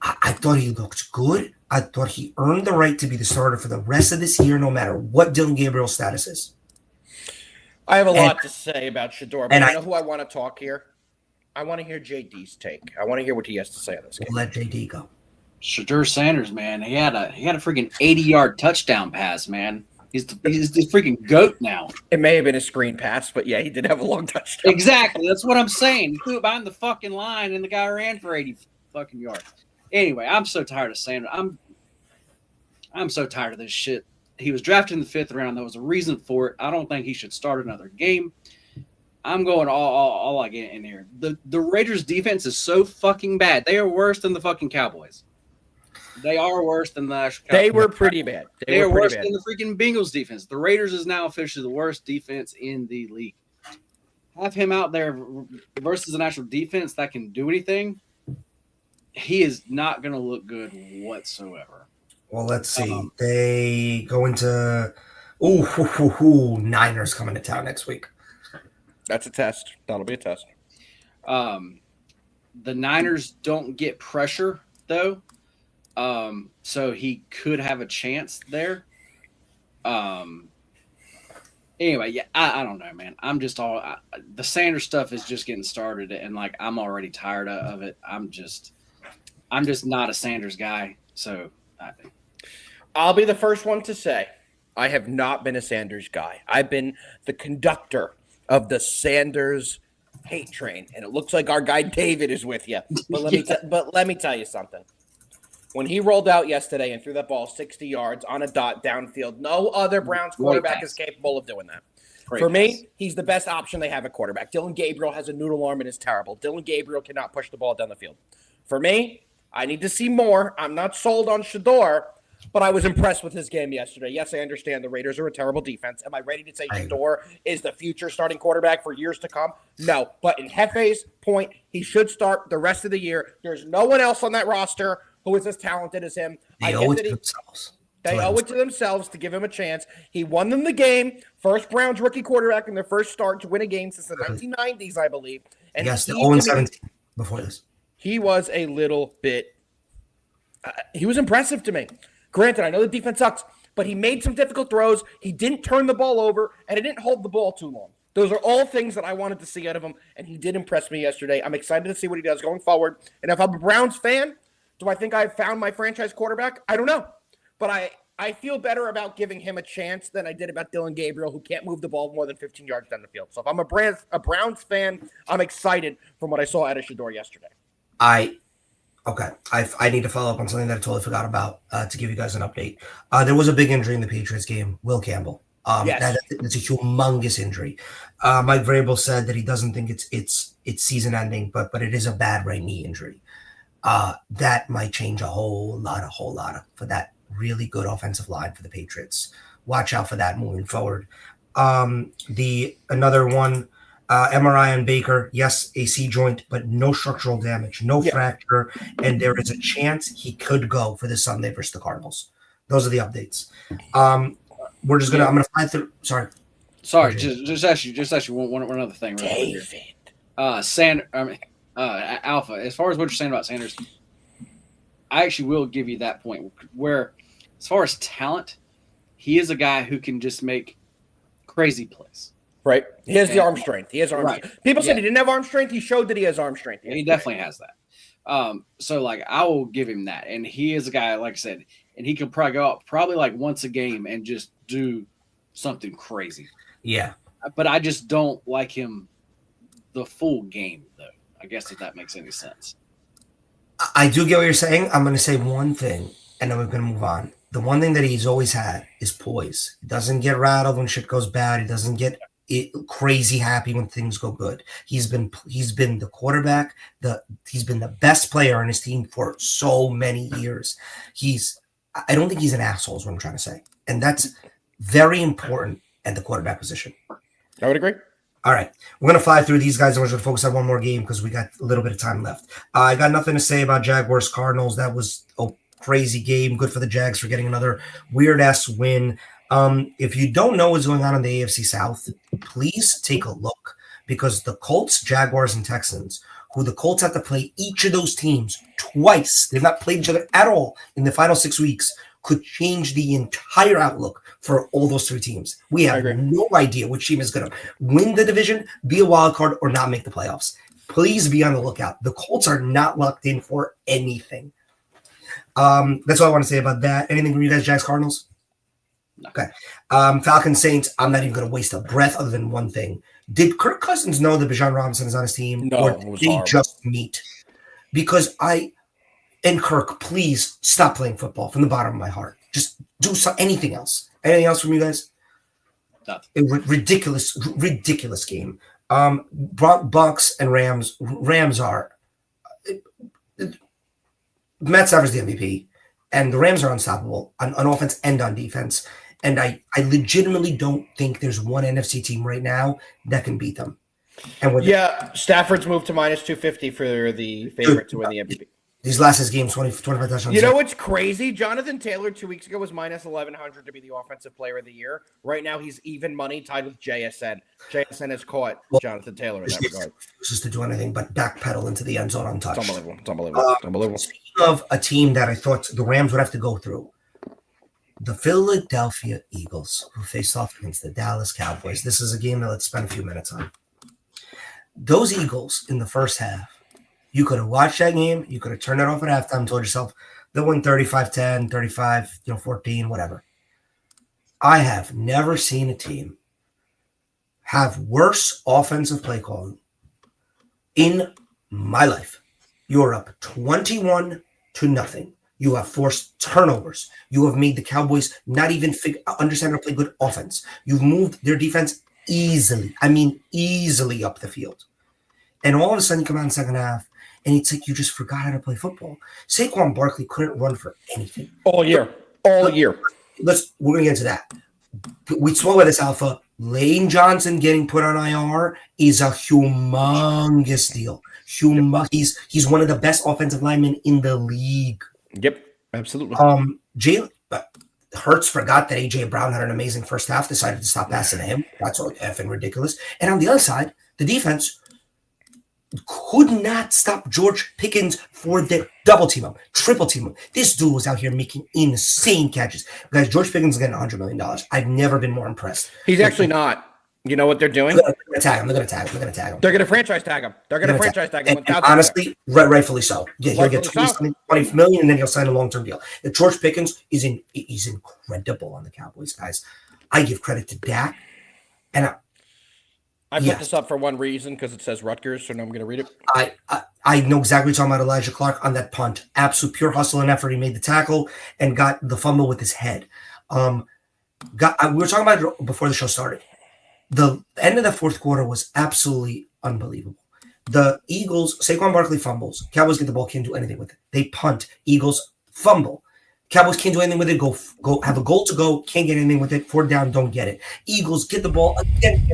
I thought he looked good. I thought he earned the right to be the starter for the rest of this year, no matter what Dylan Gabriel's status is. I have a lot to say about Shedeur, but I know who I want to talk here. I want to hear JD's take. I want to hear what he has to say on this game. We'll let JD go. Shedeur Sanders, man, he had a freaking 80-yard touchdown pass, man. He's the freaking GOAT now. It may have been a screen pass, but yeah, he did have a long touchdown. Exactly, that's what I'm saying. He threw it behind the fucking line, and the guy ran for 80 fucking yards. Anyway, I'm so tired of Sanders. I'm so tired of this shit. He was drafted in the 5th round. There was a reason for it. I don't think he should start another game. I'm going all I get in here. The Raiders' defense is so fucking bad. They are worse than the fucking Cowboys. They are worse than the actual Cowboys. They were pretty bad. They are worse than the freaking Bengals defense. The Raiders is now officially the worst defense in the league. Have him out there versus an actual defense that can do anything. He is not going to look good whatsoever. Well, let's see. They go into Niners coming to town next week. That's a test. That'll be a test. The Niners don't get pressure though, so he could have a chance there. Anyway, yeah, I don't know, man. I'm just the Sanders stuff is just getting started, and like I'm already tired of it. I'm just not a Sanders guy, so. I'll be the first one to say I have not been a Sanders guy. I've been the conductor of the Sanders hate train, and it looks like our guy David is with you. But let me tell you something. When he rolled out yesterday and threw that ball 60 yards on a dot downfield, no other Browns quarterback is capable of doing that. For me, he's the best option they have at quarterback. Dylan Gabriel has a noodle arm and is terrible. Dylan Gabriel cannot push the ball down the field. For me, I need to see more. I'm not sold on Shedeur, but I was impressed with his game yesterday. Yes, I understand the Raiders are a terrible defense. Am I ready to say Shedeur is the future starting quarterback for years to come? No. But in Jefe's point, he should start the rest of the year. There's no one else on that roster who is as talented as him. They owe it to themselves. They owe it to themselves to give him a chance. He won them the game. First Browns rookie quarterback in their first start to win a game since the 1990s, I believe. And yes, the 0-17 before this. He was a little bit he was impressive to me. Granted, I know the defense sucks, but he made some difficult throws. He didn't turn the ball over, and he didn't hold the ball too long. Those are all things that I wanted to see out of him, and he did impress me yesterday. I'm excited to see what he does going forward. And if I'm a Browns fan, do I think I've found my franchise quarterback? I don't know. But I feel better about giving him a chance than I did about Dylan Gabriel, who can't move the ball more than 15 yards down the field. So if I'm a Browns fan, I'm excited from what I saw out of Shador yesterday. I need to follow up on something that I totally forgot about to give you guys an update. There was a big injury in the Patriots game, Will Campbell. Yes. That's a humongous injury. Mike Vrabel said that he doesn't think it's season ending, but it is a bad right knee injury. That might change a whole lot for that really good offensive line for the Patriots. Watch out for that moving forward. Another one, MRI on Baker. Yes, AC joint, but no structural damage, no fracture, and there is a chance he could go for this Sunday versus the Cardinals. Those are the updates. I'm gonna fly through. Sorry. Just ask you one other thing. David. Alpha. As far as what you're saying about Sanders, I actually will give you that point where, as far as talent, he is a guy who can just make crazy plays. Right. He has the arm strength. Strength. People said he didn't have arm strength. He showed that he has arm strength. He definitely has that. So like I will give him that. And he is a guy, like I said, and he can probably go out like once a game and just do something crazy. Yeah. But I just don't like him the full game though. I guess if that makes any sense. I do get what you're saying. I'm going to say one thing, and then we're going to move on. The one thing that he's always had is poise. He doesn't get rattled when shit goes bad. He doesn't get crazy happy when things go good. He's been the quarterback. He's been the best player on his team for so many years. I don't think he's an asshole is what I'm trying to say. And that's very important at the quarterback position. I would agree. All right. We're going to fly through these guys and we're going to focus on one more game because we got a little bit of time left. I got nothing to say about Jaguars Cardinals. That was a crazy game. Good for the Jags for getting another weird-ass win. If you don't know what's going on in the AFC South, please take a look because the Colts, Jaguars, and Texans, who the Colts have to play each of those teams twice, they've not played each other at all in the final 6 weeks, could change the entire outlook for all those three teams. We have no idea which team is going to win the division, be a wild card, or not make the playoffs. Please be on the lookout. The Colts are not locked in for anything. That's all I want to say about that. Anything from you guys, Jags, Cardinals? Okay. Falcons, Saints, I'm not even going to waste a breath other than one thing. Did Kirk Cousins know that Bijan Robinson is on his team? No, or it was did they horrible. just meet? Because and Kirk, please stop playing football from the bottom of my heart. Just do anything else. Anything else from you guys? Ridiculous game. Bucks and Rams. Rams are Matt Stafford's the MVP, and the Rams are unstoppable on offense and on defense. And I legitimately don't think there's one NFC team right now that can beat them. And Stafford's moved to minus 250 for the favorite to win the MVP. These last 6 games, 25 touchdowns. You know what's crazy? Jonathan Taylor 2 weeks ago was minus 1,100 to be the offensive player of the year. Right now, he's even money tied with JSN. JSN has caught Jonathan Taylor in that regard. Just to do anything but backpedal into the end zone untouched. It's unbelievable. Speaking of a team that I thought the Rams would have to go through, the Philadelphia Eagles, who faced off against the Dallas Cowboys. This is a game that let's spend a few minutes on. Those Eagles in the first half, you could have watched that game. You could have turned it off at halftime and told yourself they'll win 35-10, 35-14, whatever. I have never seen a team have worse offensive play calling in my life. You're up 21-0. You have forced turnovers. You have made the Cowboys not even understand how to play good offense. You've moved their defense easily. I mean, easily up the field. And all of a sudden you come out in the second half, and it's like you just forgot how to play football. Saquon Barkley couldn't run for anything. All year. We're going to get into that. We spoke about this, Alpha. Lane Johnson getting put on IR is a humongous deal. He's one of the best offensive linemen in the league. Yep, absolutely. Hurts forgot that A.J. Brown had an amazing first half, decided to stop passing to him. That's all effing ridiculous. And on the other side, the defense could not stop George Pickens for the double team him, triple team him. This dude was out here making insane catches. Guys, George Pickens is getting $100 million. I've never been more impressed. He's actually not. You know what they're doing? They're gonna tag him. They're gonna tag him. They're going to franchise tag him. They're going to franchise tag him. And honestly, rightfully so. Yeah, he'll get Rightfully 20 million, and then he'll sign a long-term deal. And George Pickens he's incredible on the Cowboys, guys. I give credit to Dak, and I put this up for one reason because it says Rutgers, so now I'm going to read it. I know exactly what you're talking about. Elijah Clark on that punt, absolute pure hustle and effort. He made the tackle and got the fumble with his head. We were talking about it before the show started. The end of the fourth quarter was absolutely unbelievable. The Eagles, Saquon Barkley fumbles. Cowboys get the ball, can't do anything with it. They punt. Eagles fumble. Cowboys can't do anything with it. Go have a goal to go, can't get anything with it. 4th down, don't get it. Eagles get the ball again,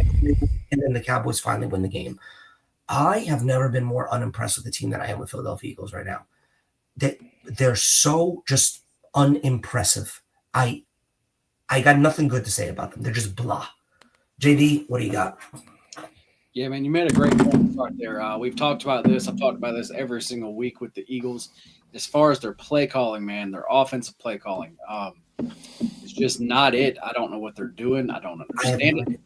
and then the Cowboys finally win the game. I have never been more unimpressed with the team than I am with Philadelphia Eagles right now. They're so just unimpressive. I got nothing good to say about them. They're just blah. JD, what do you got? Yeah, man, you made a great point right there. We've talked about this. I've talked about this every single week with the Eagles. As far as their play calling, man, their offensive play calling, it's just not it. I don't know what they're doing. I don't understand it.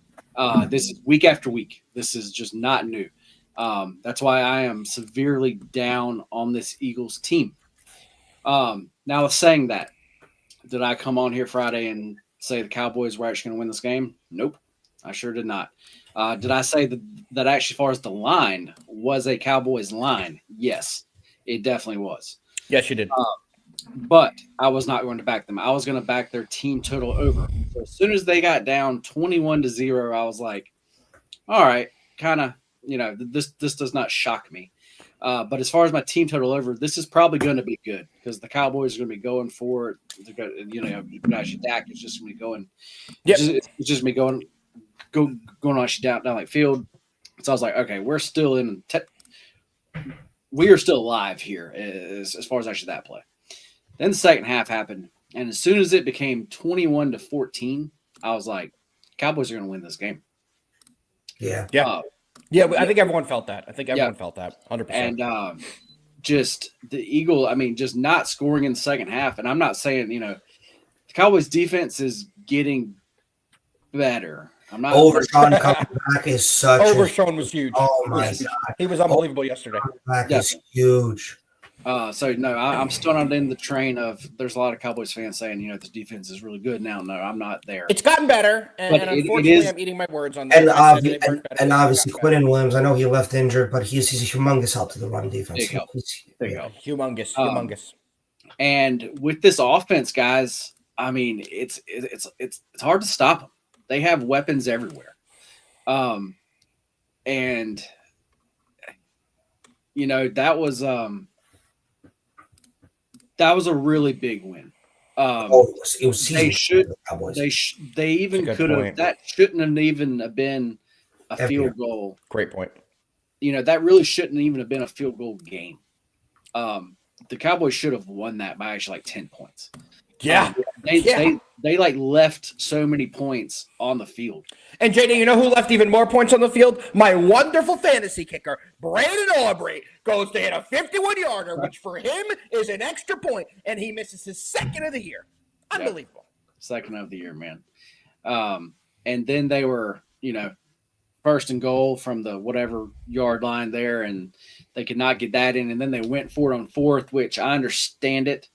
This is week after week. This is just not new. That's why I am severely down on this Eagles team. Now, saying that, did I come on here Friday and say the Cowboys were actually going to win this game? Nope, I sure did not. Did I say that actually, as far as the line was a Cowboys line? Yes, it definitely was. Yes, you did. But I was not going to back them. I was going to back their team total over. So as soon as they got down 21-0, I was like, all right, kind of, this does not shock me. But as far as my team total over, this is probably going to be good because the Cowboys are going to be going for it. They're going, actually, Dak is just going to be going. Yep. It's just me going on actually down like field. So I was like, okay, we're still we are still alive here as far as actually that play. Then the second half happened, and as soon as it became 21-14, I was like, Cowboys are going to win this game. Yeah. Yeah, I think everyone felt that. I think everyone felt that 100%. And just the Eagle, just not scoring in the second half. And I'm not saying, the Cowboys defense is getting better. I'm not Overshawn coming back is such Overshawn was huge. Oh my God. He was unbelievable yesterday. Back is huge. So no, I'm still not in the train of there's a lot of Cowboys fans saying, this defense is really good now. No, I'm not there. It's gotten better. And unfortunately, I'm eating my words on that. And obviously Quinnen Williams, I know he left injured, but he's a humongous help to the run defense. There you go. Humongous. And with this offense, guys, it's hard to stop them. They have weapons everywhere. And that was a really big win. It was they even could have. That shouldn't have even been a field goal. Great point. That really shouldn't even have been a field goal game. The Cowboys should have won that by actually like 10 points. Yeah. They left so many points on the field. And JD, you know who left even more points on the field? My wonderful fantasy kicker, Brandon Aubrey, goes to hit a 51-yarder, which for him is an extra point, and he misses his second of the year. Unbelievable. Second of the year, man. And then they were, first and goal from the whatever yard line there, and they could not get that in. And then they went for it on fourth, which I understand it.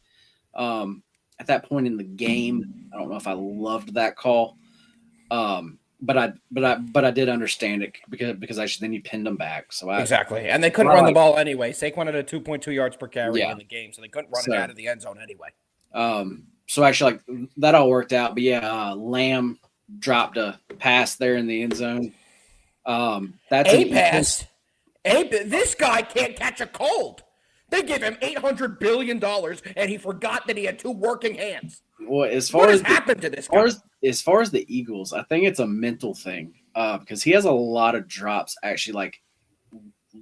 At that point in the game, I don't know if I loved that call, but I did understand it because actually then you pinned them back. So exactly, and they couldn't run the ball anyway. Saquon had a 2.2 yards per carry in the game, so they couldn't run it out of the end zone anyway. So actually, that all worked out. But Lamb dropped a pass there in the end zone. That's a pass. This guy can't catch a cold. They gave him $800 billion, and he forgot that he had two working hands. Well, as far as happened to this guy? As far as the Eagles, I think it's a mental thing because he has a lot of drops. Actually,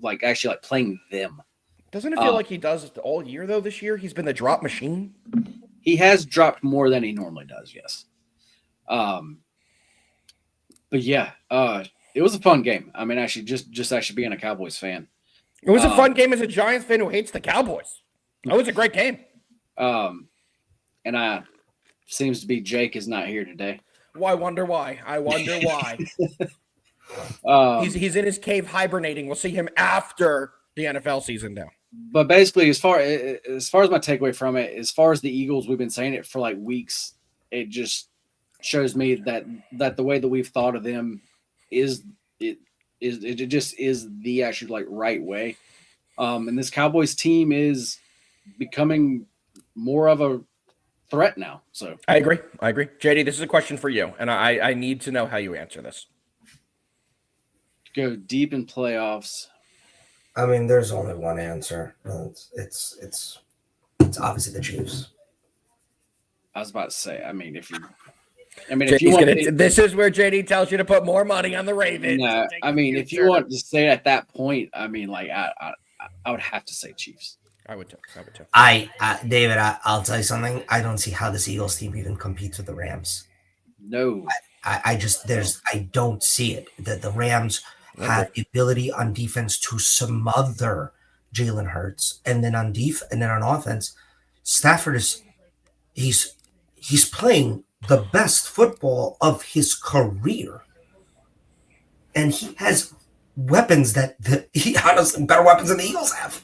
like playing them. Doesn't it feel like he does it all year though? This year he's been the drop machine. He has dropped more than he normally does. Yes. But yeah, it was a fun game. Actually, just actually being a Cowboys fan. It was a fun game as a Giants fan who hates the Cowboys. That was a great game. And seems to be Jake is not here today. Well, I wonder why. He's in his cave hibernating. We'll see him after the NFL season now. But basically, as far as my takeaway from it, as far as the Eagles, we've been saying it for like weeks. It just shows me that the way that we've thought of them is the actual like right way. And this Cowboys team is becoming more of a threat now. So I agree. JD, this is a question for you, and I need to know how you answer this. Go deep in playoffs. I mean, there's only one answer. It's obviously the Chiefs. I was about to say. If you this is where JD tells you to put more money on the Ravens. No, if you want to say at that point, I would have to say Chiefs. I would too. David, I'll tell you something. I don't see how this Eagles team even competes with the Rams. No, I don't see it. The Rams have the ability on defense to smother Jalen Hurts, and then on offense, Stafford he's playing the best football of his career, and he has weapons that he honestly better weapons than the Eagles have.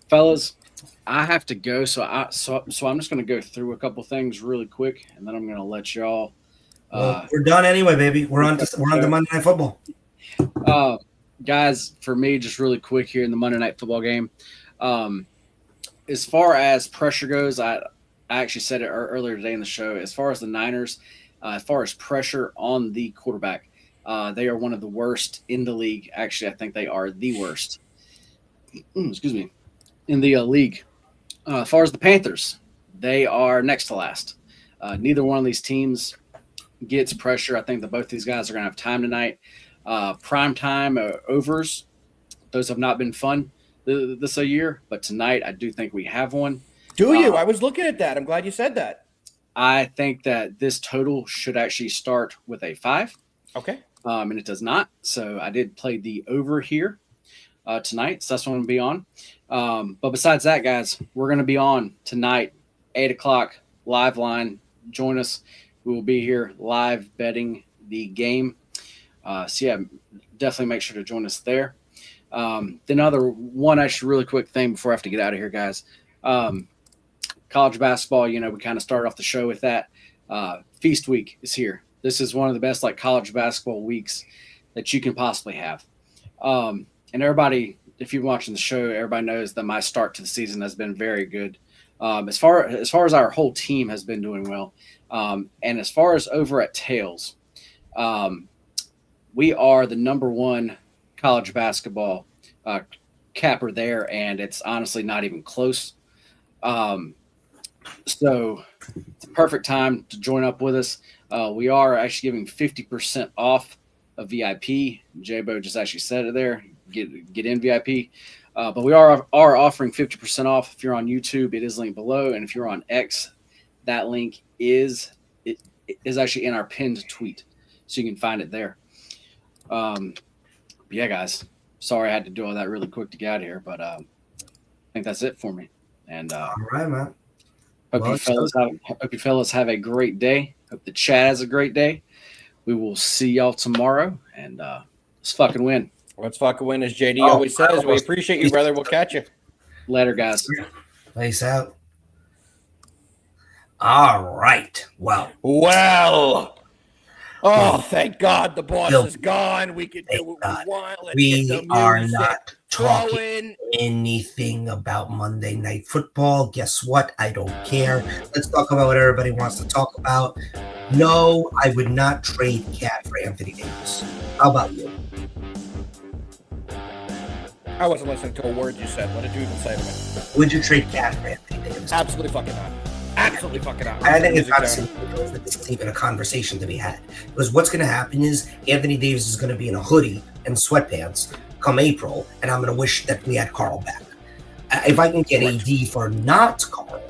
Fellas, I have to go, so I'm just going to go through a couple things really quick, and then I'm going to let y'all. We're done anyway, baby. We're on to Monday Night Football. Guys, for me, just really quick here in the Monday Night Football game. As far as pressure goes, I actually said it earlier today in the show. As far as the Niners, as far as pressure on the quarterback, they are one of the worst in the league. Actually, I think they are the worst. Excuse me. In the league. As far as the Panthers, they are next to last. Neither one of these teams gets pressure. I think that both these guys are going to have time tonight. Prime time overs, those have not been fun this year, but tonight I do think we have one. Do you? I was looking at that. I'm glad you said that. I think that this total should actually start with a 5. Okay. And it does not. So I did play the over here tonight. So that's what I'm going to be on. But besides that, guys, we're going to be on tonight, 8 o'clock, live line. Join us. We will be here live betting the game. So, yeah, definitely make sure to join us there. Another one actually really quick thing before I have to get out of here, guys. College basketball, we kind of started off the show with that. Feast week is here. This is one of the best college basketball weeks that you can possibly have. And everybody, if you're watching the show, everybody knows that my start to the season has been very good. As far as our whole team has been doing well. And as far as over at Tails, we are the number one college basketball capper there, and it's honestly not even close. So it's a perfect time to join up with us. We are actually giving 50% off of VIP. J-Bo just actually said it there. Get in VIP. But we are offering 50% off. If you're on YouTube, it is linked below. And if you're on X, that link is actually in our pinned tweet. So you can find it there. Yeah, guys. Sorry I had to do all that really quick to get out of here. But I think that's it for me. And all right, man. Hope you fellas have a great day. Hope the chat has a great day. We will see y'all tomorrow. And let's fucking win. Let's fucking win, as JD always says. We appreciate you, brother. We'll catch you. Later, guys. Peace out. All right. Well. Oh, thank God the boss is gone. We can do what we want. We are not talking anything about Monday Night Football. Guess what? I don't care. Let's talk about what everybody wants to talk about. No, I would not trade Cat for Anthony Davis. How about you? I wasn't listening to a word you said. What did you even say to me? Would you trade Cat for Anthony Davis? Absolutely fucking not. Absolutely fucking not. I think it's this is even a conversation to be had. Because what's going to happen is Anthony Davis is going to be in a hoodie and sweatpants come April, and I'm going to wish that we had Carl back. If I can get AD for not Carl,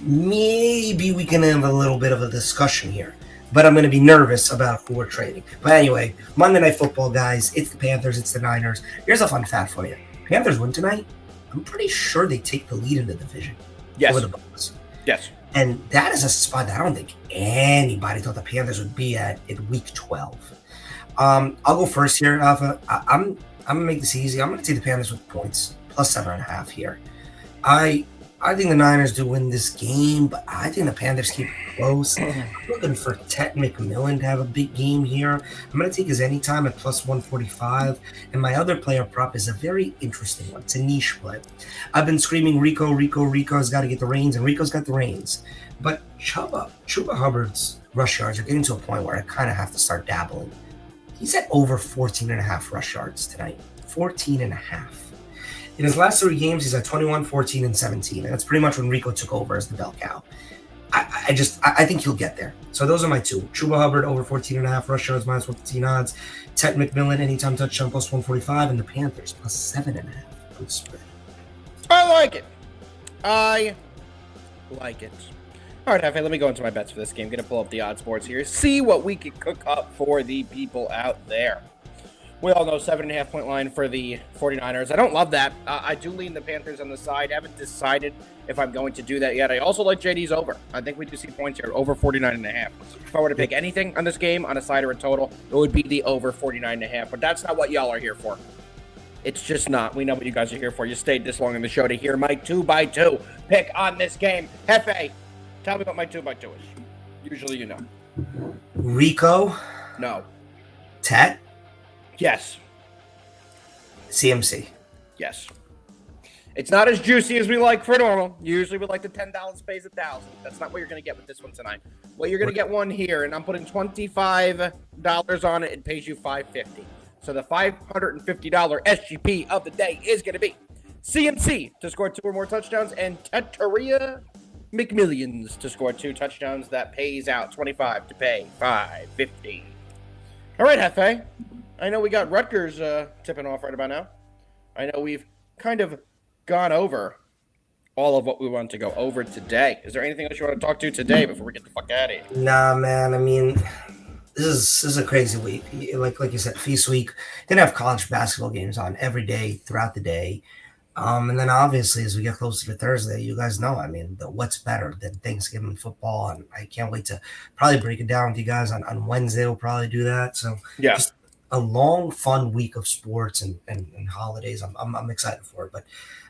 maybe we can have a little bit of a discussion here. But I'm going to be nervous about who we're trading. But anyway, Monday Night Football, guys. It's the Panthers. It's the Niners. Here's a fun fact for you. Panthers win tonight. I'm pretty sure they take the lead in the division. Yes. Over the Bucs. Yes. And that is a spot that I don't think anybody thought the Panthers would be at in week 12. I'll go first here, Alpha. I'm gonna make this easy. I'm gonna take the Panthers with points plus 7.5 here. I think the Niners do win this game, but I think the Panthers keep it close. I'm looking for Ted McMillan to have a big game here. I'm going to take his anytime at plus 145. And my other player prop is a very interesting one. It's a niche play. I've been screaming Rico's got to get the reins, and Rico's got the reins. But Chuba Hubbard's rush yards are getting to a point where I kind of have to start dabbling. He's at over 14.5 rush yards tonight. 14.5. In his last 3 games, he's at 21, 14, and 17. And that's pretty much when Rico took over as the bell cow. I think he'll get there. So those are my 2. Chuba Hubbard over 14.5 rush yards, minus 115 odds. Ted McMillan, anytime touchdown, plus 145. And the Panthers, plus 7.5 on the spread. I like it. All right, Jefe, let me go into my bets for this game. I'm going to pull up the odds boards here. See what we can cook up for the people out there. We all know 7.5-point line for the 49ers. I don't love that. I do lean the Panthers on the side. Haven't decided if I'm going to do that yet. I also like JD's over. I think we do see points here, over 49.5. If I were to pick anything on this game, on a side or a total, it would be the over 49.5. But that's not what y'all are here for. It's just not. We know what you guys are here for. You stayed this long in the show to hear my 2x2 pick on this game. Jefe, tell me what my 2x2 is. Usually you know. Rico. No. Ted. Yes. CMC. Yes. It's not as juicy as we like for normal. Usually we like the $10 pays 1,000. That's not what you're going to get with this one tonight. Well, you're going to get one here, and I'm putting $25 on it. It pays you $5.50. So the $550 SGP of the day is going to be CMC to score 2 or more touchdowns, and Teteria McMillions to score 2 touchdowns. That pays out 25 to pay $5.50. All right, Jefe. I know we got Rutgers tipping off right about now. I know we've kind of gone over all of what we want to go over today. Is there anything else you want to talk to today before we get the fuck out of here? Nah, man. I mean, this is a crazy week. Like you said, feast week. Gonna have college basketball games on every day throughout the day. And then obviously as we get closer to Thursday, you guys know, I mean, what's better than Thanksgiving football? And I can't wait to probably break it down with you guys on Wednesday. We'll probably do that. So yeah. Just a long, fun week of sports and holidays. I'm excited for it. But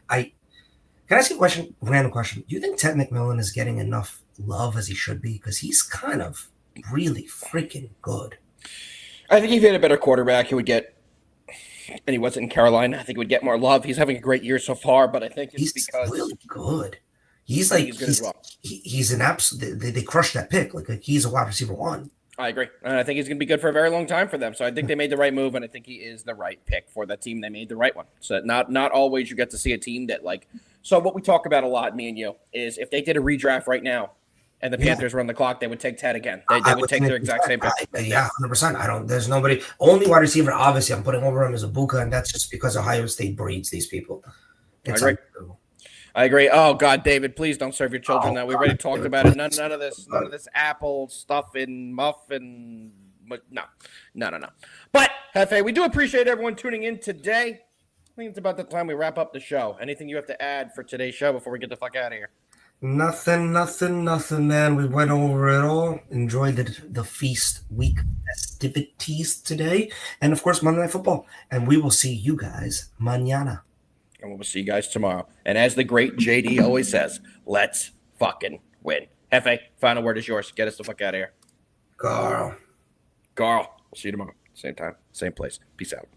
can I ask you a random question? Do you think Ted McMillan is getting enough love as he should be? Because he's kind of really freaking good. I think if he had a better quarterback, he would get, and he wasn't in Carolina, I think he would get more love. He's having a great year so far, but I think it's because really good. He's like he's good as well. He's an absolute. They crushed that pick. Like he's a wide receiver 1. I agree. And I think he's going to be good for a very long time for them. So I think they made the right move, and I think he is the right pick for that team. They made the right one. So not always you get to see a team that like – so what we talk about a lot, me and you, is if they did a redraft right now and the Panthers were on the clock, they would take Ted again. They would take their exact same pick. Yeah, 100%. There's nobody – only wide receiver, obviously, I'm putting over him as Ibuka, and that's just because Ohio State breeds these people. I agree. Oh God, David, please don't serve your children that. We already talked about it. None of this apple stuff and muffin. No. But Jefe, we do appreciate everyone tuning in today. I think it's about the time we wrap up the show. Anything you have to add for today's show before we get the fuck out of here? Nothing, man. We went over it all. Enjoyed the feast week festivities today, and of course Monday Night Football. And we will see you guys mañana. And we'll see you guys tomorrow. And as the great JD always says, let's fucking win. Jefe, final word is yours. Get us the fuck out of here. Carl. We'll see you tomorrow. Same time, same place. Peace out.